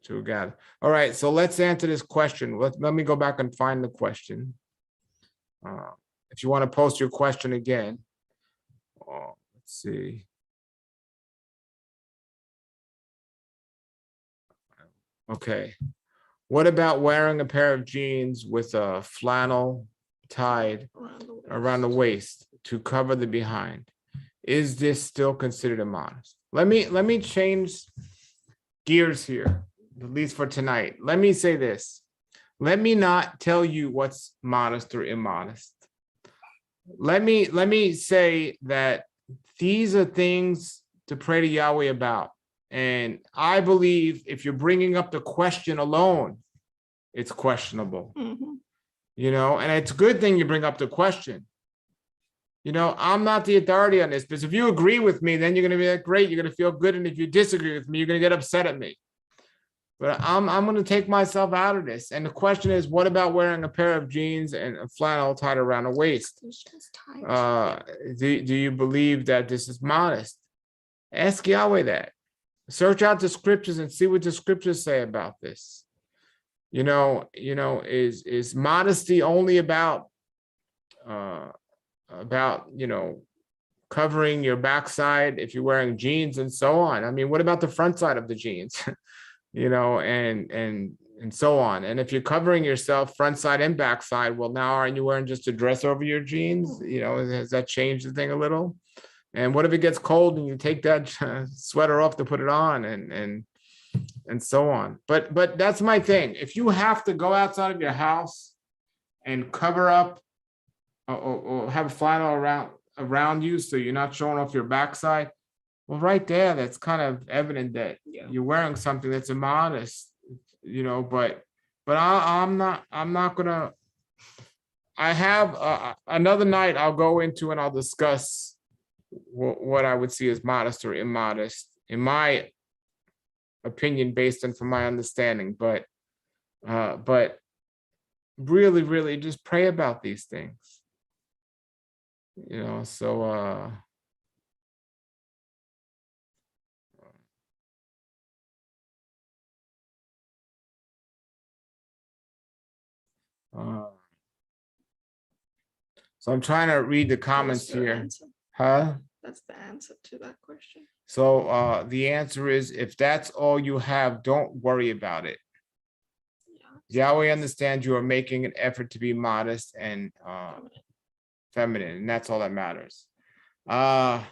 to gather. All right, so let's answer this question. Let me go back and find the question. If you want to post your question again. Let's see. Okay. What about wearing a pair of jeans with a flannel tied around the waist to cover the behind? Is this still considered immodest? Let me change gears here, at least for tonight. Let me say this. Let me not tell you what's modest or immodest. Let me say that these are things to pray to Yahweh about. And I believe if you're bringing up the question alone, it's questionable. And it's a good thing you bring up the question. I'm not the authority on this, because if you agree with me, then you're going to be like, great, you're going to feel good. And if you disagree with me, you're going to get upset at me. But I'm going to take myself out of this. And the question is, what about wearing a pair of jeans and a flannel tied around the waist? Do you believe that this is modest? Ask Yahweh that. Search out the scriptures and see what the scriptures say about this. Is modesty only about covering your backside if you're wearing jeans and so on? I mean, what about the front side of the jeans? And so on. And if you're covering yourself front side and backside, well, now aren't you wearing just a dress over your jeans? Has that changed the thing a little? And what if it gets cold and you take that sweater off to put it on and so on? But that's my thing. If you have to go outside of your house and cover up or have a flannel around you so you're not showing off your backside, well, right there, that's kind of evident that you're wearing something that's immodest, but I'm not gonna. I have another night I'll go into and I'll discuss what I would see as modest or immodest, in my opinion, based on from my understanding. But really, really just pray about these things. So so I'm trying to read the comments here. Answer. Huh? That's the answer to that question. So the answer is, if that's all you have, don't worry about it. Yahweh understands you are making an effort to be modest and feminine, and that's all that matters. Yeah,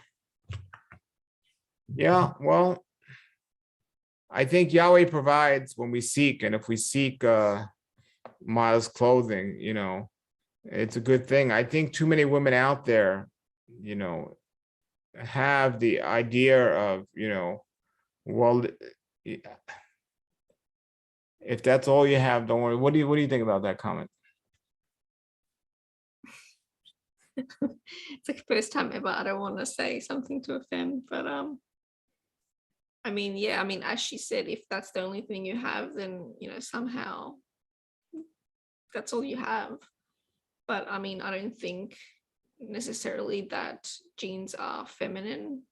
well, I think Yahweh provides when we seek, and if we seek modest clothing, it's a good thing. I think too many women out there, have the idea of, well, if that's all you have, don't worry. What do you think about that comment? It's like the first time ever I don't want to say something to offend, but as she said, if that's the only thing you have, then somehow that's all you have. But I don't think necessarily that jeans are feminine,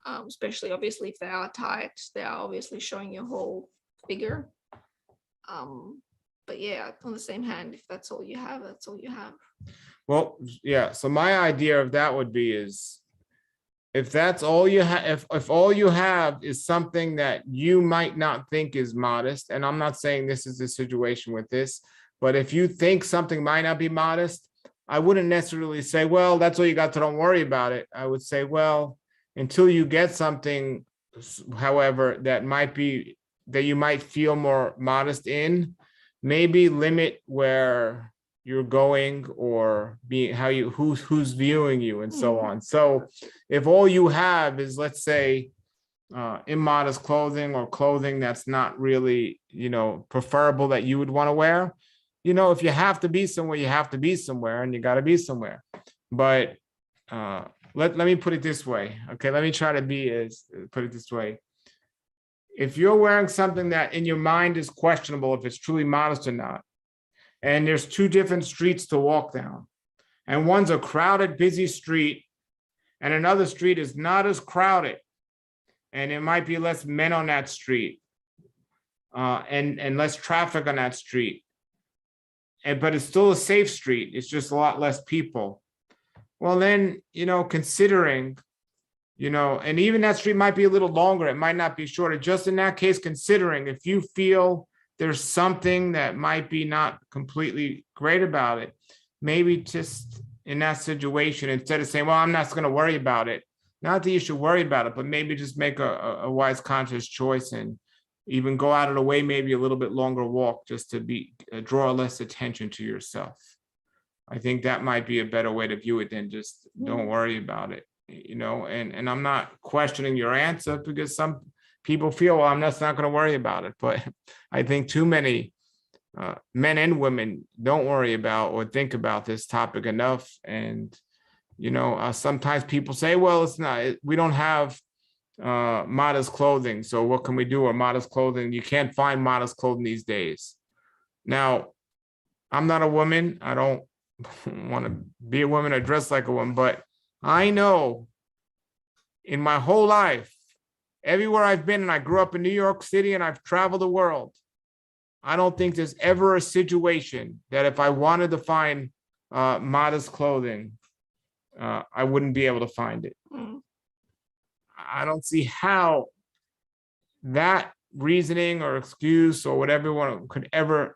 especially obviously if they are tight, they are obviously showing your whole figure. But yeah, on the same hand, if that's all you have, that's all you have. Well, yeah. So my idea of that would be is, if that's all you have, if all you have is something that you might not think is modest, and I'm not saying this is the situation with this, but if you think something might not be modest, I wouldn't necessarily say, well, that's all you got, so don't worry about it. I would say, well, until you get something, however, that you might feel more modest in, maybe limit where you're going or who's viewing you and so on. So if all you have is, let's say, immodest clothing or clothing that's not really, preferable that you would want to wear. If you have to be somewhere, you have to be somewhere, and you got to be somewhere. But let me put it this way. Okay, let me try to put it this way. If you're wearing something that in your mind is questionable if it's truly modest or not, and there's two different streets to walk down, and one's a crowded, busy street, and another street is not as crowded, and there might be less men on that street, and less traffic on that street, but it's still a safe street. It's just a lot less people. Well, then, considering, and even that street might be a little longer, it might not be shorter. Just in that case, considering if you feel there's something that might be not completely great about it, maybe just in that situation, instead of saying, well, I'm not going to worry about it, not that you should worry about it, but maybe just make a wise, conscious choice and even go out of the way, maybe a little bit longer walk, just to draw less attention to yourself. I think that might be a better way to view it than just don't worry about it, and I'm not questioning your answer, because some people feel, well, I'm just not going to worry about it. But I think too many men and women don't worry about or think about this topic enough. And, sometimes people say, well, we don't have modest clothing, so what can we do? Or modest clothing, you can't find modest clothing these days. Now, I'm not a woman. I don't want to be a woman or dress like a woman, but I know in my whole life, everywhere I've been, and I grew up in New York City and I've traveled the world, I don't think there's ever a situation that if I wanted to find modest clothing, I wouldn't be able to find it. I don't see how that reasoning or excuse or whatever one could ever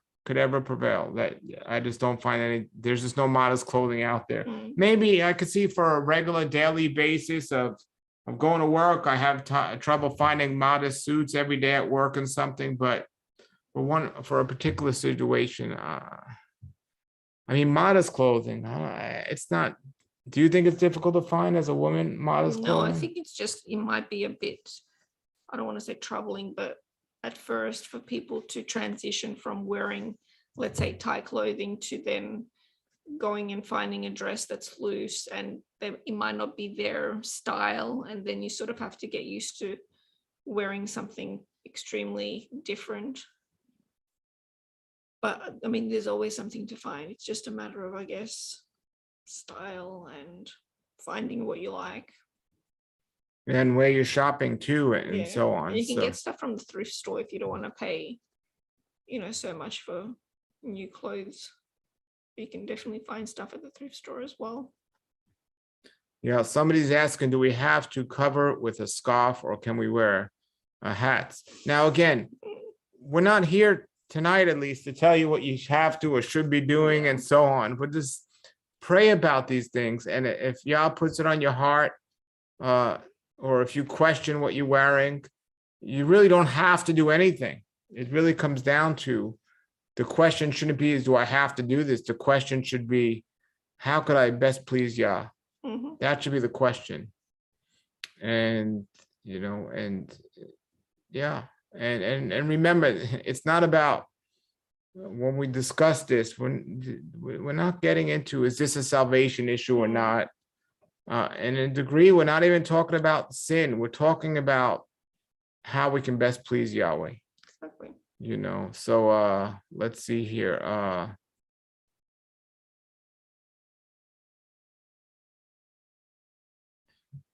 prevail. That I just don't find there's just no modest clothing out there. Maybe I could see for a regular daily basis of going to work, I have trouble finding modest suits every day at work and something, but for a particular situation, modest clothing, it's not. Do you think it's difficult to find as a woman modest clothing? No, I think it's just, it might be a bit, I don't want to say troubling, but at first for people to transition from wearing, let's say, tight clothing to then going and finding a dress that's loose, and it might not be their style, and then you sort of have to get used to wearing something extremely different. But there's always something to find. It's just a matter of, I guess, style and finding what you like. And where you're shopping too, and so on. And you can get stuff from the thrift store if you don't want to pay, so much for new clothes. You can definitely find stuff at the thrift store as well. Yeah, somebody's asking, do we have to cover it with a scarf, or can we wear hats? Now, again, we're not here tonight, at least, to tell you what you have to or should be doing and so on. But just pray about these things. And if Yah puts it on your heart, or if you question what you're wearing, you really don't have to do anything. It really comes down to, the question shouldn't be, do I have to do this? The question should be, how could I best please Yah? That should be the question. And, and remember, it's not about, when we discuss this, we're not getting into, is this a salvation issue or not? And in a degree, we're not even talking about sin. We're talking about how we can best please Yahweh. Exactly. So let's see here.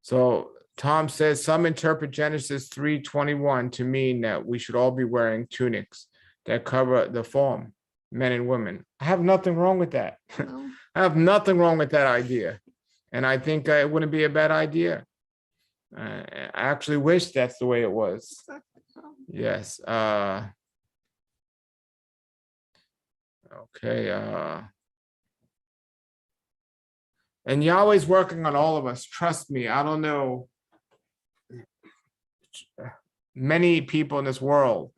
So Tom says, some interpret Genesis 3:21 to mean that we should all be wearing tunics that cover the form, men and women. I have nothing wrong with that. No. I have nothing wrong with that idea. And I think it wouldn't be a bad idea. I actually wish that's the way it was. Yes. Okay. And Yahweh's working on all of us. Trust me. I don't know many people in this world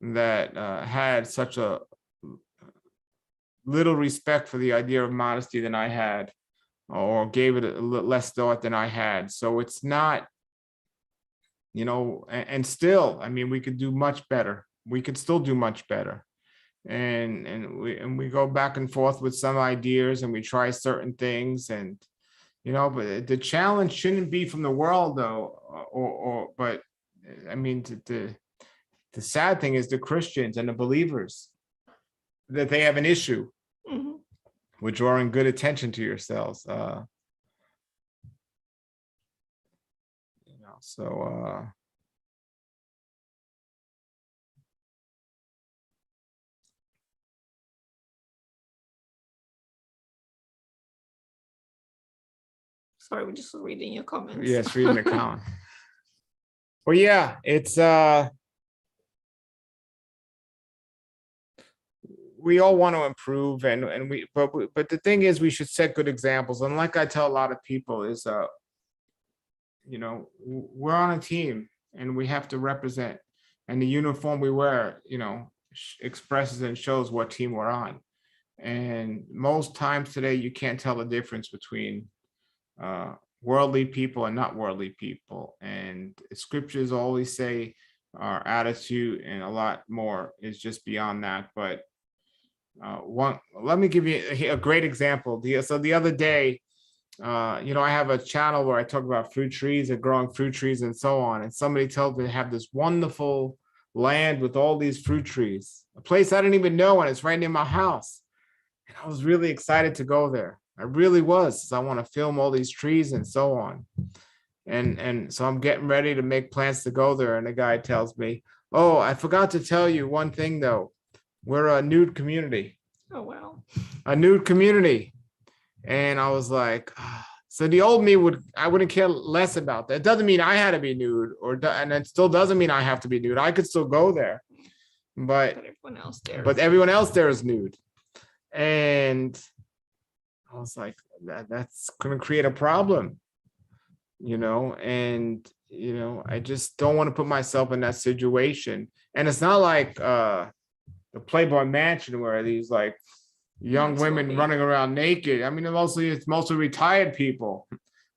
that had such a little respect for the idea of modesty than I had, or gave it a little less thought than I had. So it's not and still, I mean, we could do much better. We could still do much better. And we go back and forth with some ideas, and we try certain things, and but the challenge shouldn't be from the world, though, but I mean, the sad thing is the Christians and the believers, that they have an issue with drawing good attention to yourselves. So sorry, we're just reading your comments. yes, reading the comment. Well, yeah, it's we all want to improve, but the thing is, we should set good examples. And like I tell a lot of people is we're on a team, and we have to represent, and the uniform we wear expresses and shows what team we're on. And most times today, you can't tell the difference between worldly people and not worldly people. And scriptures always say our attitude and a lot more is just beyond that. But let me give you a great example. So the other day, I have a channel where I talk about fruit trees and growing fruit trees and so on. And somebody told me they have this wonderful land with all these fruit trees, a place I didn't even know, and it's right near my house. And I was really excited to go there. I really was. I want to film all these trees and so on. And so I'm getting ready to make plans to go there. And the guy tells me, "Oh, I forgot to tell you one thing, though. We're a nude community." Oh, wow. A nude community. And I was like, so the old me I wouldn't care less about that. It doesn't mean I had to be nude, and it still doesn't mean I have to be nude. I could still go there, but everyone else there is nude. And I was like, that's going to create a problem, and, I just don't want to put myself in that situation. And it's not like the Playboy Mansion where these like young women running around naked. I mean, it's mostly retired people,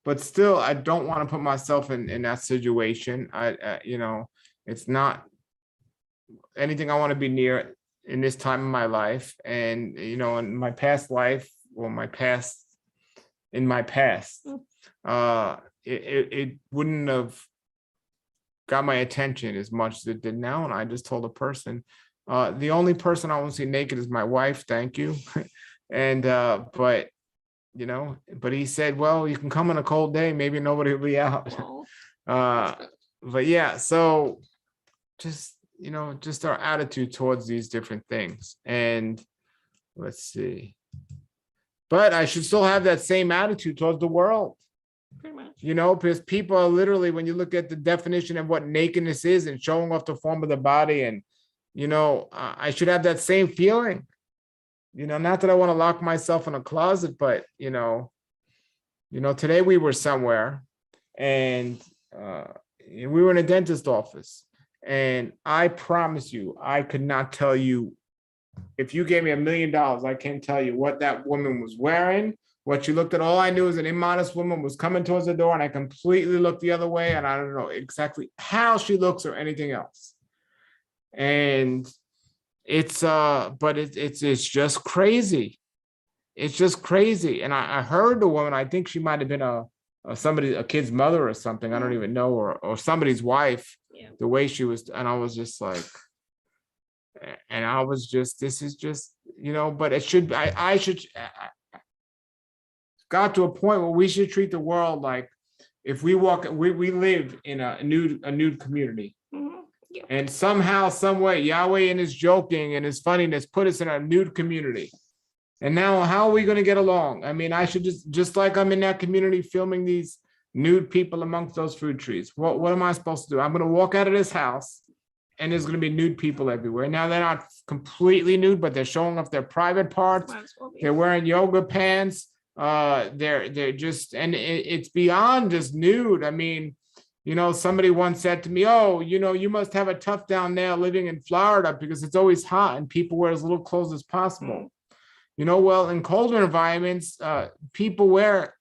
but still, I don't want to put myself in that situation. It's not anything I want to be near in this time of my life. And, in my past life, or in my past, it wouldn't have got my attention as much as it did now. And I just told a person, the only person I want to see naked is my wife. Thank you. And, but he said, well, you can come on a cold day. Maybe nobody will be out. But yeah, so just our attitude towards these different things. And let's see. But I should still have that same attitude towards the world. Pretty much. Because people are literally, when you look at the definition of what nakedness is and showing off the form of the body, and I should have that same feeling. Not that I want to lock myself in a closet, but today we were somewhere, and we were in a dentist office, and I promise you, I could not tell you. If you gave me $1 million, I can't tell you what that woman was wearing, what she looked at. All I knew is an immodest woman was coming towards the door, and I completely looked the other way, and I don't know exactly how she looks or anything else. And it's but it's just crazy. It's just crazy. And I heard the woman, I think she might have been a kid's mother or something, I don't even know, or somebody's wife. Yeah. The way she was, and I was just like, and I was just, this is just, but it should, I should, got to a point where we should treat the world like, if we live in a nude community. Yeah. And somehow, some way, Yahweh in his joking and his funniness put us in a nude community. And now how are we going to get along? I mean, I should just like I'm in that community filming these nude people amongst those fruit trees. What am I supposed to do? I'm going to walk out of this house, and there's going to be nude people everywhere. Now, they're not completely nude, but they're showing off their private parts. They're wearing yoga pants. They're just, and it's beyond just nude. I mean, somebody once said to me, "Oh, you must have a tough down there living in Florida because it's always hot and people wear as little clothes as possible." Well, in colder environments, people wear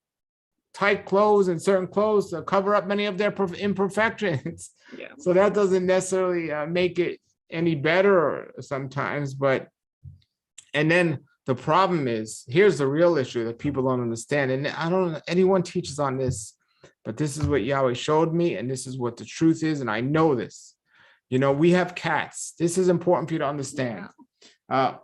tight clothes and certain clothes to cover up many of their imperfections. Yeah. So that doesn't necessarily make it any better sometimes. And then the problem is, here's the real issue that people don't understand. And I don't know anyone teaches on this, but this is what Yahweh showed me. And this is what the truth is. And I know this. You know, we have cats. This is important for you to understand.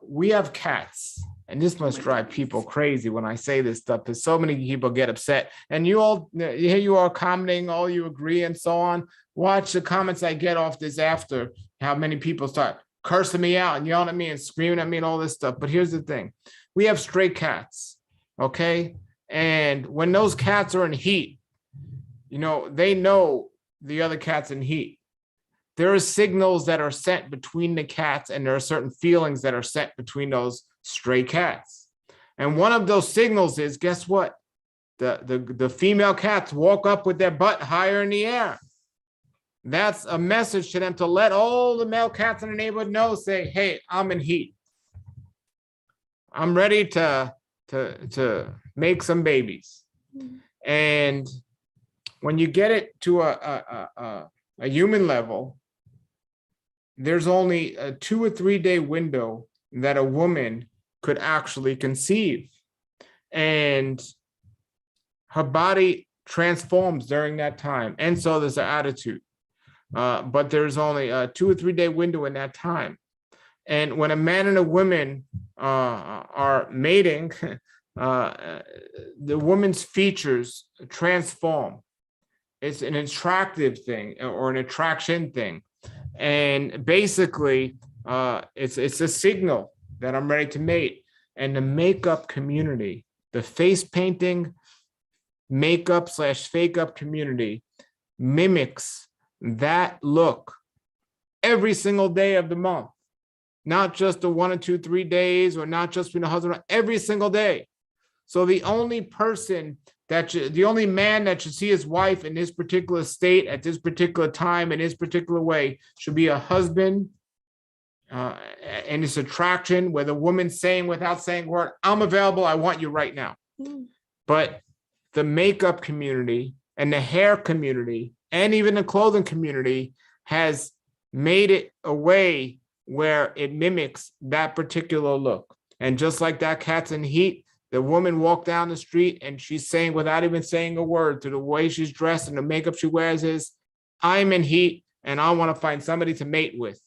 We have cats. And this must drive people crazy when I say this stuff, because so many people get upset. And you all, here you are commenting, all you agree and so on. Watch the comments I get off this after, how many people start cursing me out and yelling at me and screaming at me and all this stuff. But here's the thing. We have stray cats, okay? And when those cats are in heat, you know, they know the other cat's in heat. There are signals that are sent between the cats, and there are certain feelings that are sent between those stray cats. And one of those signals is, guess what? The female cats walk up with their butt higher in the air. That's a message to them to let all the male cats in the neighborhood know, say, hey, I'm in heat. I'm ready to make some babies. And when you get it to a human level, there's only a 2 or 3 day window that a woman could actually conceive. And her body transforms during that time. And so there's an attitude. But there's only a 2 or 3 day window in that time. And when a man and a woman are mating, the woman's features transform. It's an attractive thing or an attraction thing. And basically, it's a signal that I'm ready to mate. And the makeup community, the face painting, makeup / fake up community mimics that look every single day of the month, not just the 1 or 2, 3 days, or not just between the husband, every single day. So the only man that should see his wife in this particular state at this particular time in this particular way should be a husband, and this attraction where the woman's saying without saying a word, I'm available, I want you right now. But the makeup community and the hair community and even the clothing community has made it a way where it mimics that particular look. And just like that cat's in heat, the woman walked down the street and she's saying, without even saying a word, to the way she's dressed and the makeup she wears, is, I'm in heat and I want to find somebody to mate with.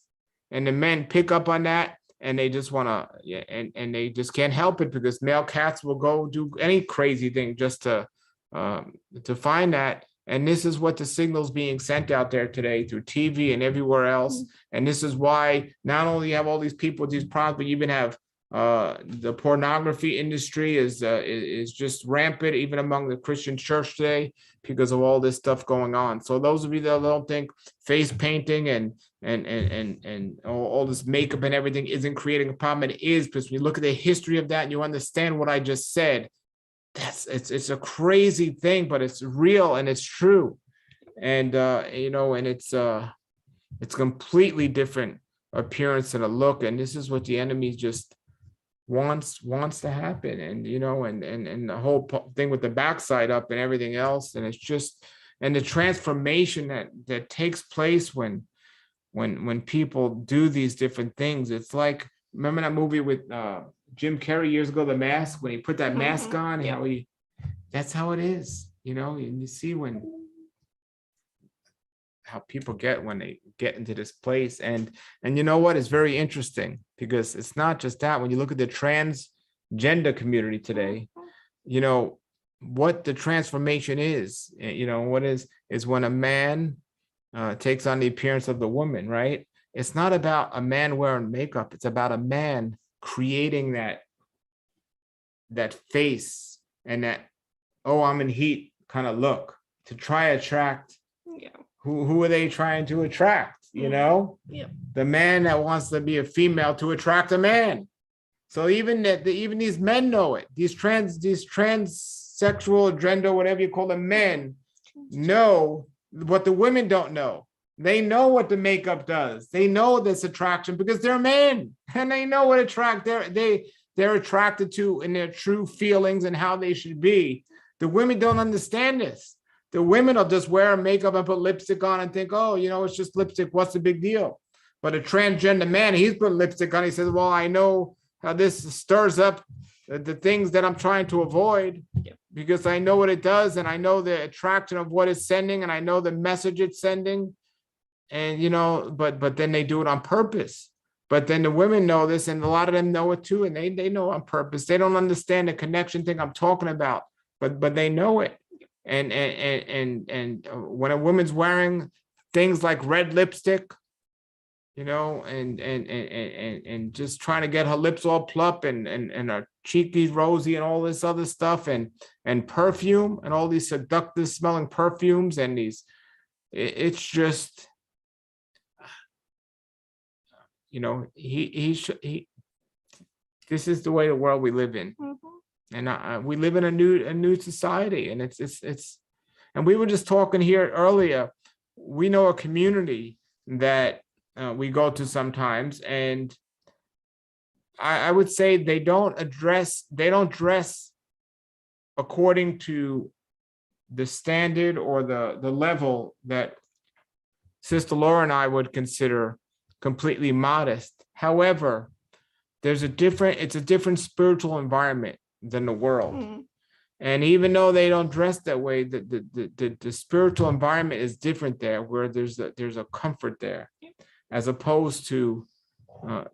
And the men pick up on that, and they just want to, and they just can't help it, because male cats will go do any crazy thing just to find that. And this is what the signals being sent out there today through TV and everywhere else. And this is why not only you have all these people with these problems, but you even have the pornography industry is just rampant, even among the Christian church today, because of all this stuff going on. So those of you that don't think face painting and all this makeup and everything isn't creating a problem, it is, because when you look at the history of that and you understand what I just said, it's a crazy thing, but it's real and it's true. And and it's completely different appearance and a look, and this is what the enemy just wants to happen. And and the whole thing with the backside up and everything else, and it's just, and the transformation that takes place when people do these different things. It's like, remember that movie with Jim Carrey years ago, The Mask, when he put that mask on, Yeah. That's how it is, and you see how people get when they get into this place. And you know what is very interesting, because it's not just that. When you look at the transgender community today, what the transformation is, what is when a man takes on the appearance of the woman, right? It's not about a man wearing makeup. It's about a man creating that face and that, oh, I'm in heat kind of look to try attract. Yeah. Who are they trying to attract? Yeah. The man that wants to be a female to attract a man. So even these men know it. These transsexual, gender, whatever you call them, men know what the women don't know. They know what the makeup does. They know this attraction because they're men, and they know what they're attracted to in their true feelings and how they should be. The women don't understand this. The women will just wear makeup and put lipstick on and think, oh, it's just lipstick. What's the big deal? But a transgender man, he's put lipstick on. He says, well, I know how this stirs up the things that I'm trying to avoid, because I know what it does, and I know the attraction of what it's sending, and I know the message it's sending. And, but then they do it on purpose. But then the women know this, and a lot of them know it too, and they know on purpose. They don't understand the connection thing I'm talking about, but they know it. And when a woman's wearing things like red lipstick, and just trying to get her lips all plump and her cheekies rosy and all this other stuff, and perfume and all these seductive smelling perfumes, and it's just, this is the way the world we live in. And we live in a new society, and it's and we were just talking here earlier. We know a community that we go to sometimes, and I would say they don't dress according to the standard or the level that Sister Laura and I would consider completely modest. However, it's a different spiritual environment than the world. And even though they don't dress that way, the spiritual environment is different there, where there's a comfort there, as opposed to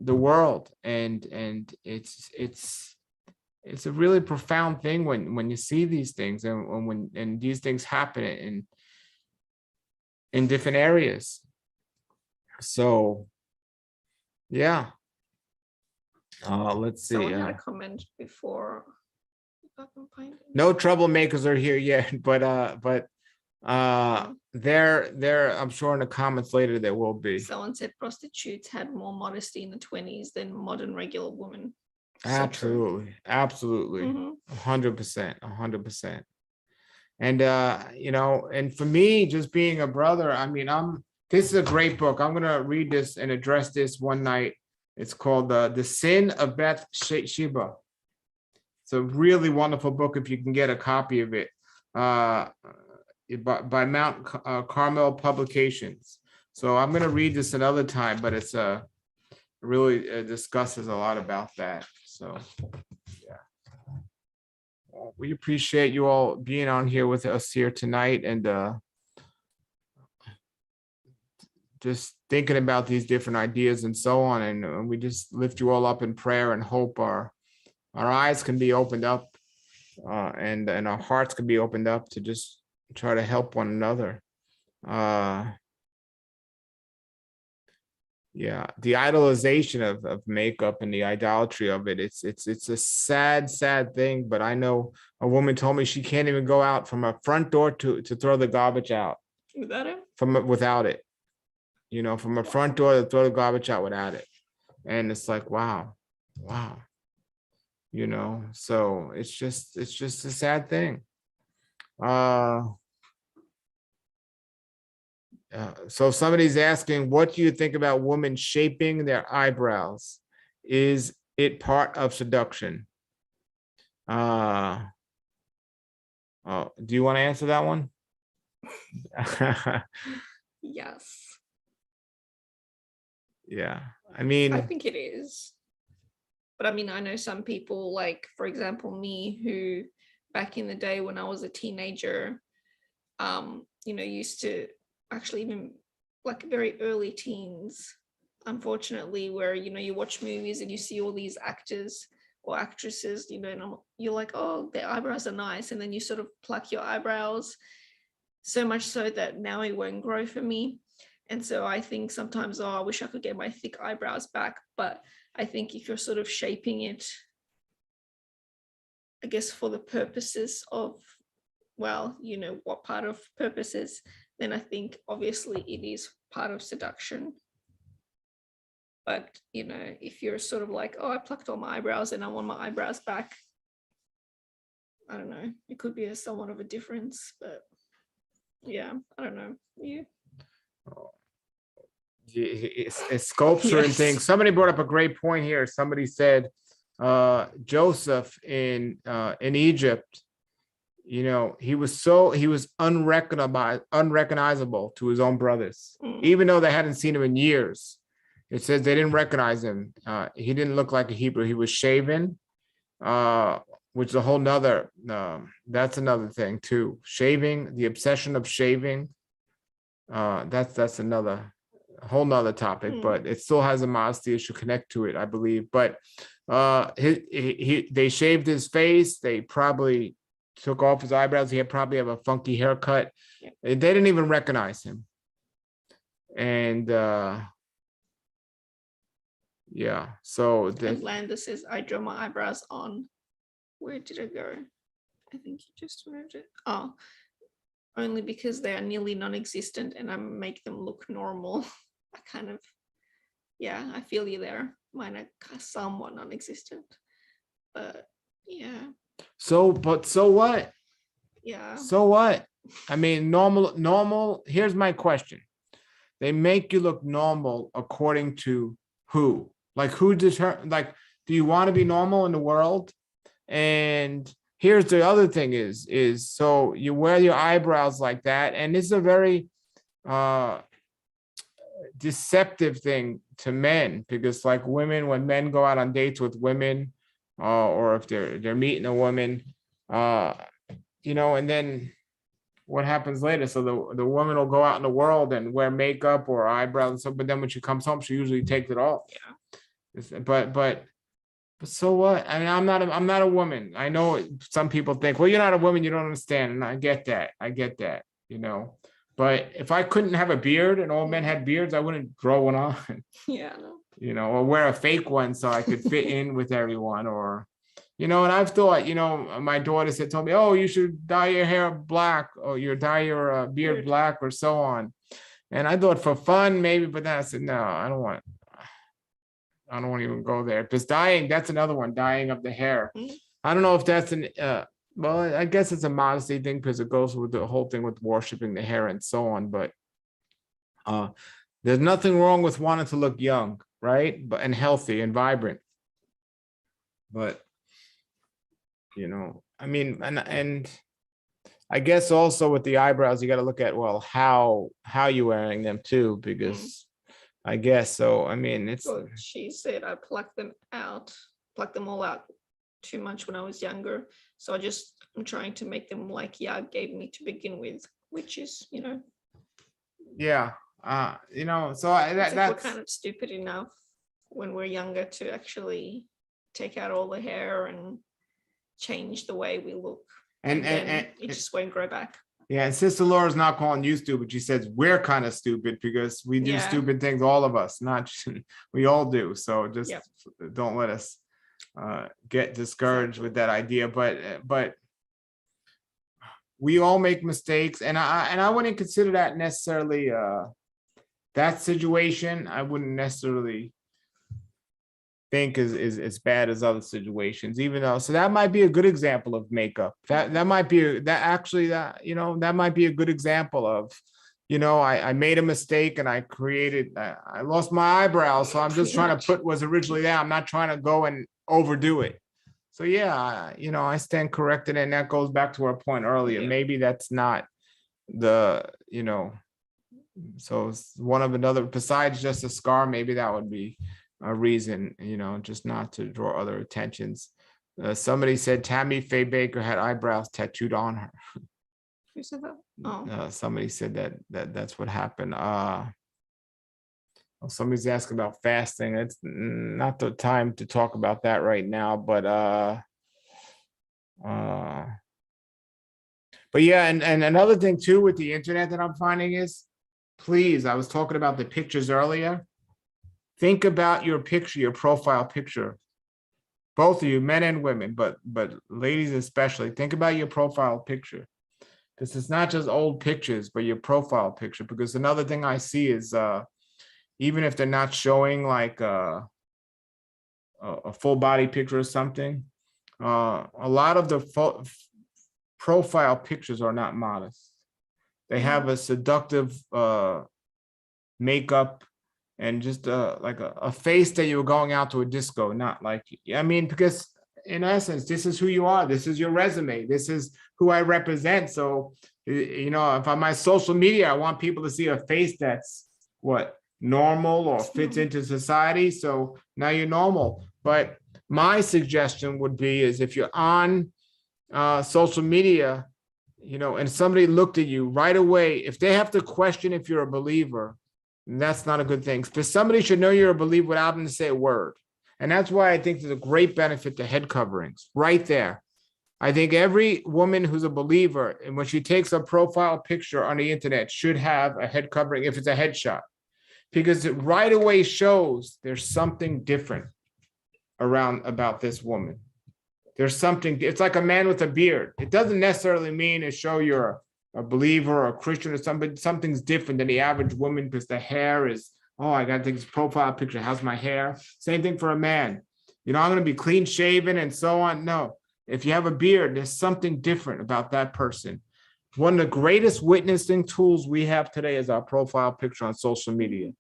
the world. And it's a really profound thing when you see these things, and when these things happen in different areas. So yeah. Let's see. Someone had a comment before. No troublemakers are here yet, but there, I'm sure in the comments later there will be. Someone said prostitutes had more modesty in the 20s than modern regular women. Absolutely, absolutely, 100%. And and for me, just being a brother, I mean, this is a great book. I'm gonna read this and address this one night. It's called The Sin of Bathsheba. It's a really wonderful book if you can get a copy of it, by Mount Carmel Publications. So I'm going to read this another time, but it's really discusses a lot about that. So yeah, well, we appreciate you all being on here with us here tonight, and just thinking about these different ideas and so on. And we just lift you all up in prayer and hope our eyes can be opened up, and our hearts can be opened up to just try to help one another. Yeah, the idolization of makeup and the idolatry of it, it's a sad thing. But I know a woman told me she can't even go out from her front door to throw the garbage out without it. Without it, from a front door to throw the garbage out without it. And it's like, wow. So it's just a sad thing. So somebody's asking, what do you think about women shaping their eyebrows? Is it part of seduction? Do you want to answer that one? Yes. Yeah, I mean, I think it is. But I mean, I know some people, like, for example, me, who back in the day when I was a teenager, used to actually, even like very early teens, unfortunately, where, you watch movies and you see all these actors or actresses, and you're like, oh, their eyebrows are nice. And then you sort of pluck your eyebrows, so much so that now it won't grow for me. And so I think sometimes, I wish I could get my thick eyebrows back. But I think if you're sort of shaping it, I guess, for the purposes of, well, what part of purposes, then I think obviously it is part of seduction. But, if you're sort of like, oh, I plucked all my eyebrows and I want my eyebrows back, I don't know, it could be a somewhat of a difference. But yeah, I don't know. You? It's sculpture and things. Somebody brought up a great point here. Somebody said Joseph in Egypt, you know, he was unrecognizable to his own brothers, even though they hadn't seen him in years. It says they didn't recognize him. He didn't look like a Hebrew. He was shaven, which is a whole nother, that's another thing too. Shaving, the obsession of shaving. That's another whole nother topic, but it still has a modesty issue connect to it, I believe. But they shaved his face. They probably took off his eyebrows. He had probably have a funky haircut. Yeah. They didn't even recognize him. And yeah, so and Lander says, I draw my eyebrows on. Where did it go? I think you just moved it. Oh, only because they are nearly non-existent and I make them look normal. I kind of, yeah, I feel you there. Mine are somewhat non-existent, but yeah. So what? Yeah. So what? I mean, normal. Here's my question. They make you look normal according to who? Like who like, do you want to be normal in the world? And here's the other thing is so you wear your eyebrows like that, and it's a very deceptive thing to men, because like women, when men go out on dates with women, or if they're meeting a woman, you know, and then what happens later? So the woman will go out in the world and wear makeup or eyebrows and stuff, but then when she comes home, she usually takes it off. Yeah. But so what? I mean, I'm not a woman. I know some people think, well, you're not a woman, you don't understand. And I get that, you know. But if I couldn't have a beard and all men had beards, I wouldn't grow one on. Yeah. You know, or wear a fake one so I could fit in with everyone, or, you know, and I've thought, you know, my daughter told me, oh, you should dye your hair black, or you dye your beard black, or so on. And I thought for fun, maybe, but then I said, no, I don't want to even go there. Because dyeing, that's another one, dyeing of the hair. I don't know if that's well, I guess it's a modesty thing because it goes with the whole thing with worshiping the hair and so on. But there's nothing wrong with wanting to look young, right? And healthy and vibrant. But, you know, I mean, and I guess also with the eyebrows, you got to look at, well, how you're wearing them too, because I guess so. I mean, it's. Well, she said I plucked them all out too much when I was younger. So I'm trying to make them like Yah gave me to begin with, which is, you know. Yeah. You know, so that's we're kind of stupid enough when we're younger to actually take out all the hair and change the way we look. And it just won't grow back. Yeah, and Sister Laura's not calling you stupid. She says we're kind of stupid because we do stupid things, all of us, not we all do. So just don't let us get discouraged with that idea. But we all make mistakes, and I wouldn't consider that necessarily that situation. I wouldn't necessarily think is as bad as other situations, even though, so that might be a good example of makeup. That might be that might be a good example of, you know, I made a mistake and I lost my eyebrows, so I'm just trying to put what's originally there. I'm not trying to go and overdo it. So yeah, you know, I stand corrected, and that goes back to our point earlier. Maybe that's not the, you know, so one of another, besides just a scar, maybe that would be a reason, you know, just not to draw other attentions. Somebody said Tammy Faye Baker had eyebrows tattooed on her. Who said that? Oh. Somebody said that's what happened. Somebody's asking about fasting. It's not the time to talk about that right now, but yeah, and another thing too with the internet that I'm finding is, please, I was talking about the pictures earlier. Think about your picture, your profile picture. Both of you, men and women, but ladies especially, think about your profile picture. Because it's not just old pictures, but your profile picture. Because another thing I see is even if they're not showing like a full body picture or something, a lot of the profile pictures are not modest. They have a seductive makeup and just like a face that you were going out to a disco, not like, I mean, because in essence, this is who you are. This is your resume. This is who I represent. So, you know, if on my social media, I want people to see a face that's what, normal or fits into society. So now you're normal. But my suggestion would be is if you're on social media, you know, and somebody looked at you right away, if they have to question if you're a believer, that's not a good thing. Because somebody should know you're a believer without having to say a word. And that's why I think there's a great benefit to head coverings right there. I think every woman who's a believer, and when she takes a profile picture on the internet, should have a head covering if it's a headshot, because it right away shows there's something different about this woman. There's something, it's like a man with a beard. It doesn't necessarily mean to show you're a believer or a Christian or something. Something's different than the average woman because the hair is, oh, I got to take this profile picture. How's my hair? Same thing for a man. You know, I'm going to be clean shaven and so on. No, if you have a beard, there's something different about that person. One of the greatest witnessing tools we have today is our profile picture on social media.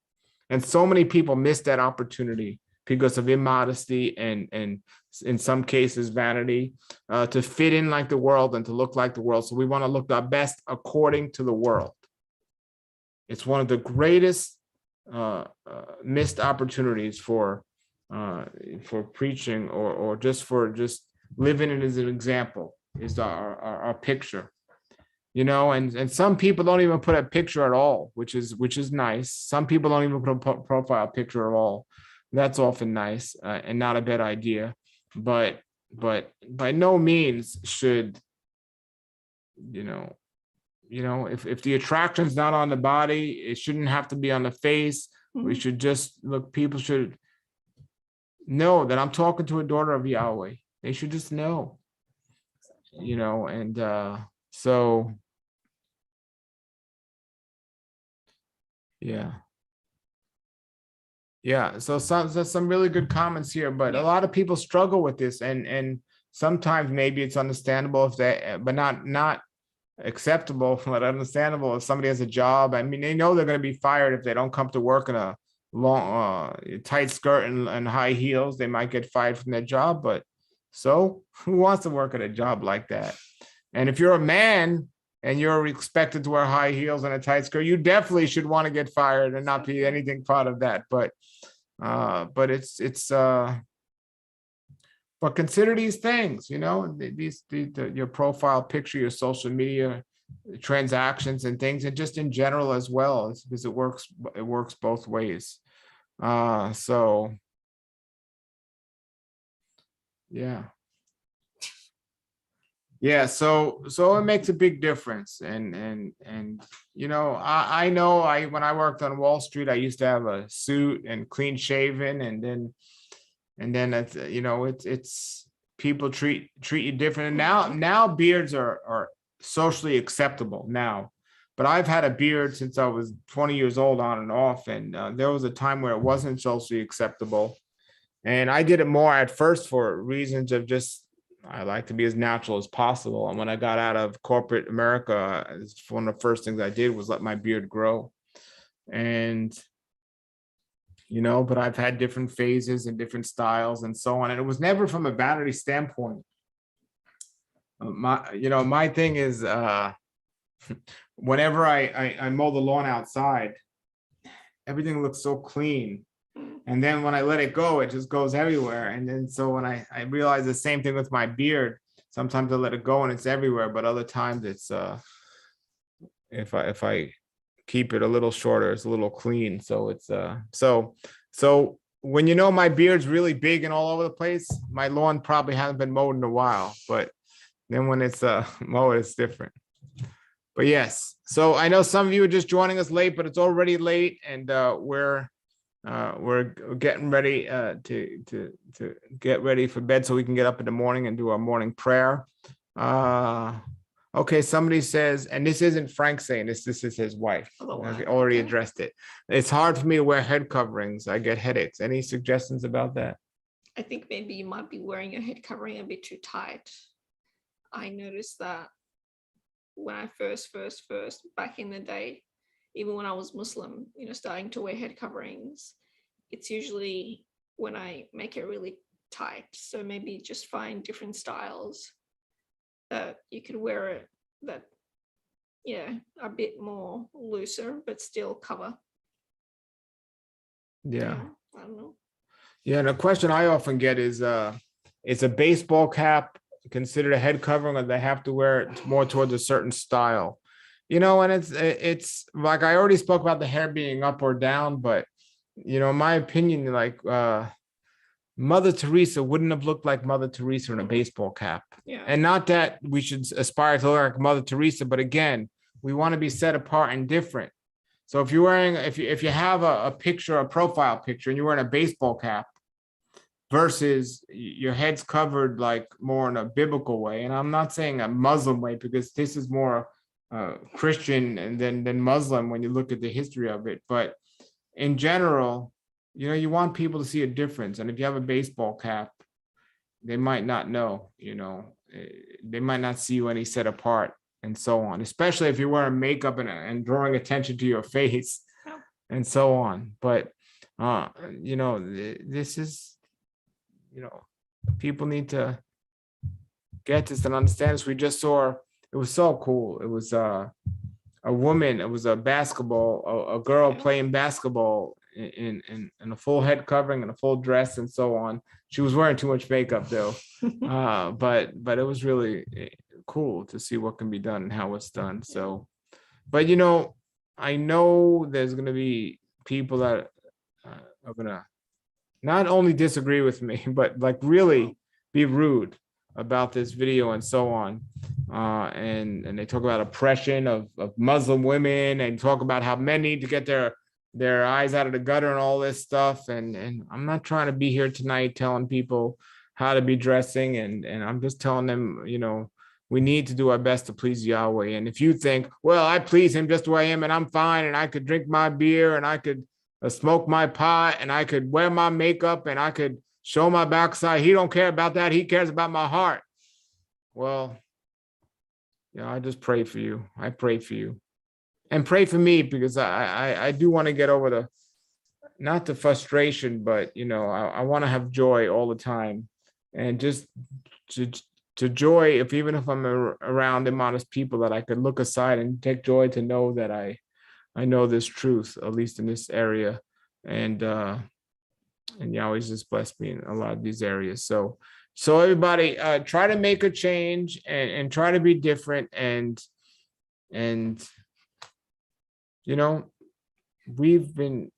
And so many people miss that opportunity because of immodesty and in some cases vanity, to fit in like the world and to look like the world. So we want to look our best according to the world. It's one of the greatest missed opportunities for preaching or just living it as an example is our picture. You know, and some people don't even put a picture at all, which is nice. Some people don't even put a profile picture at all. That's often nice and not a bad idea, but by no means should, you know, if the attraction's not on the body, it shouldn't have to be on the face. We should just look. People should know that I'm talking to a daughter of Yahweh. They should just know, you know, and so. Yeah, so some really good comments here, but a lot of people struggle with this, and sometimes maybe it's understandable if they, but not acceptable, but understandable if somebody has a job. I mean, they know they're going to be fired if they don't come to work in a long, tight skirt and high heels. They might get fired from their job, but so who wants to work at a job like that? And if you're a man and you're expected to wear high heels and a tight skirt, you definitely should want to get fired and not be anything part of that. But but consider these things, you know, your profile picture, your social media transactions and things, and just in general as well, because it works both ways. So yeah, so it makes a big difference. And you know, I know when I worked on Wall Street, I used to have a suit and clean shaven, and then it's, you know, it's people treat you different. And now beards are socially acceptable now, but I've had a beard since I was 20 years old on and off, and there was a time where it wasn't socially acceptable, and I did it more at first for reasons of just, I like to be as natural as possible. And when I got out of corporate America, one of the first things I did was let my beard grow. And, you know, but I've had different phases and different styles and so on. And it was never from a vanity standpoint. My thing is, whenever I mow the lawn outside, everything looks so clean. And then when I let it go, it just goes everywhere. And then so when I realize the same thing with my beard, sometimes I let it go and it's everywhere, but other times it's if I keep it a little shorter, it's a little clean. So it's so when, you know, my beard's really big and all over the place, my lawn probably hasn't been mowed in a while. But then when it's mowed, it's different. But yes, so I know some of you are just joining us late, but it's already late, and we're getting ready to get ready for bed so we can get up in the morning and do our morning prayer. Okay, somebody says, and this isn't Frank saying this is his wife. I already addressed it. It's hard for me to wear head coverings. I get headaches. Any suggestions about that? I think maybe you might be wearing your head covering a bit too tight. I noticed that when I first back in the day, even when I was Muslim, you know, starting to wear head coverings, it's usually when I make it really types. So maybe just find different styles that you could wear it that, yeah, a bit more looser, but still cover. Yeah. I don't know. Yeah. And a question I often get is a baseball cap considered a head covering, or they have to wear it more towards a certain style? You know, and it's like I already spoke about the hair being up or down, but you know, in my opinion, like Mother Teresa wouldn't have looked like Mother Teresa in a baseball cap. Yeah. And not that we should aspire to look like Mother Teresa, but again, we want to be set apart and different. So if you're wearing, if you have a picture, a profile picture, and you're wearing a baseball cap versus your head's covered like more in a biblical way, and I'm not saying a Muslim way, because this is more Christian and than Muslim when you look at the history of it. But in general, you know, you want people to see a difference. And if you have a baseball cap, they might not know, you know, they might not see you any set apart and so on, especially if you're wearing makeup and drawing attention to your face and so on. But, you know, this is, you know, people need to get this and understand this. We just saw, it was so cool. It was a woman, it was a basketball, a girl playing basketball in a full head covering and a full dress and so on. She was wearing too much makeup though. But it was really cool to see what can be done and how it's done. So, but you know, I know there's going to be people that are going to not only disagree with me, but like really be rude about this video and so on. And they talk about oppression of Muslim women, and talk about how men need to get their eyes out of the gutter and all this stuff. And I'm not trying to be here tonight telling people how to be dressing, and I'm just telling them, you know, we need to do our best to please Yahweh. And if you think, well, I please him just the way I am and I'm fine, and I could drink my beer, and I could smoke my pot, and I could wear my makeup, and I could show my backside, he don't care about that, he cares about my heart. Well, you know, I just pray for you. I pray for you. And pray for me, because I do want to get over the, not the frustration, but, you know, I want to have joy all the time. And just to joy, even if I'm around immodest people, that I could look aside and take joy to know that I know this truth, at least in this area. And Yahweh's just blessed me in a lot of these areas. So everybody, try to make a change and try to be different. And you know, we've been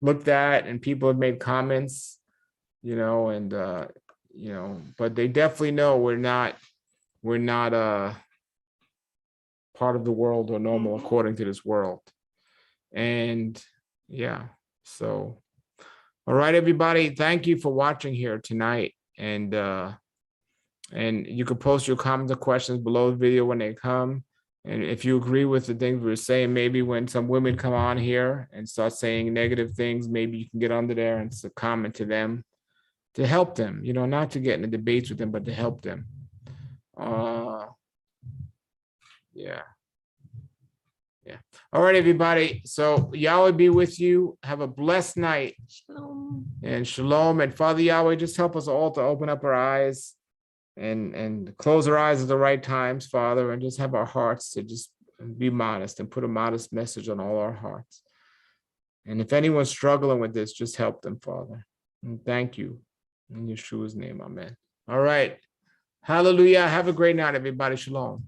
looked at, and people have made comments, you know, and you know, but they definitely know we're not part of the world or normal according to this world. And yeah, so all right, everybody, thank you for watching here tonight. And you can post your comments or questions below the video when they come. And if you agree with the things we're saying, maybe when some women come on here and start saying negative things, maybe you can get under there and comment to them to help them, you know, not to get into debates with them, but to help them. Yeah. All right, everybody. So Yahweh be with you. Have a blessed night. Shalom. And shalom. And Father Yahweh, just help us all to open up our eyes and close our eyes at the right times, Father, and just have our hearts to just be modest and put a modest message on all our hearts. And if anyone's struggling with this, just help them, Father. And thank you. In Yeshua's name, amen. All right. Hallelujah. Have a great night, everybody. Shalom.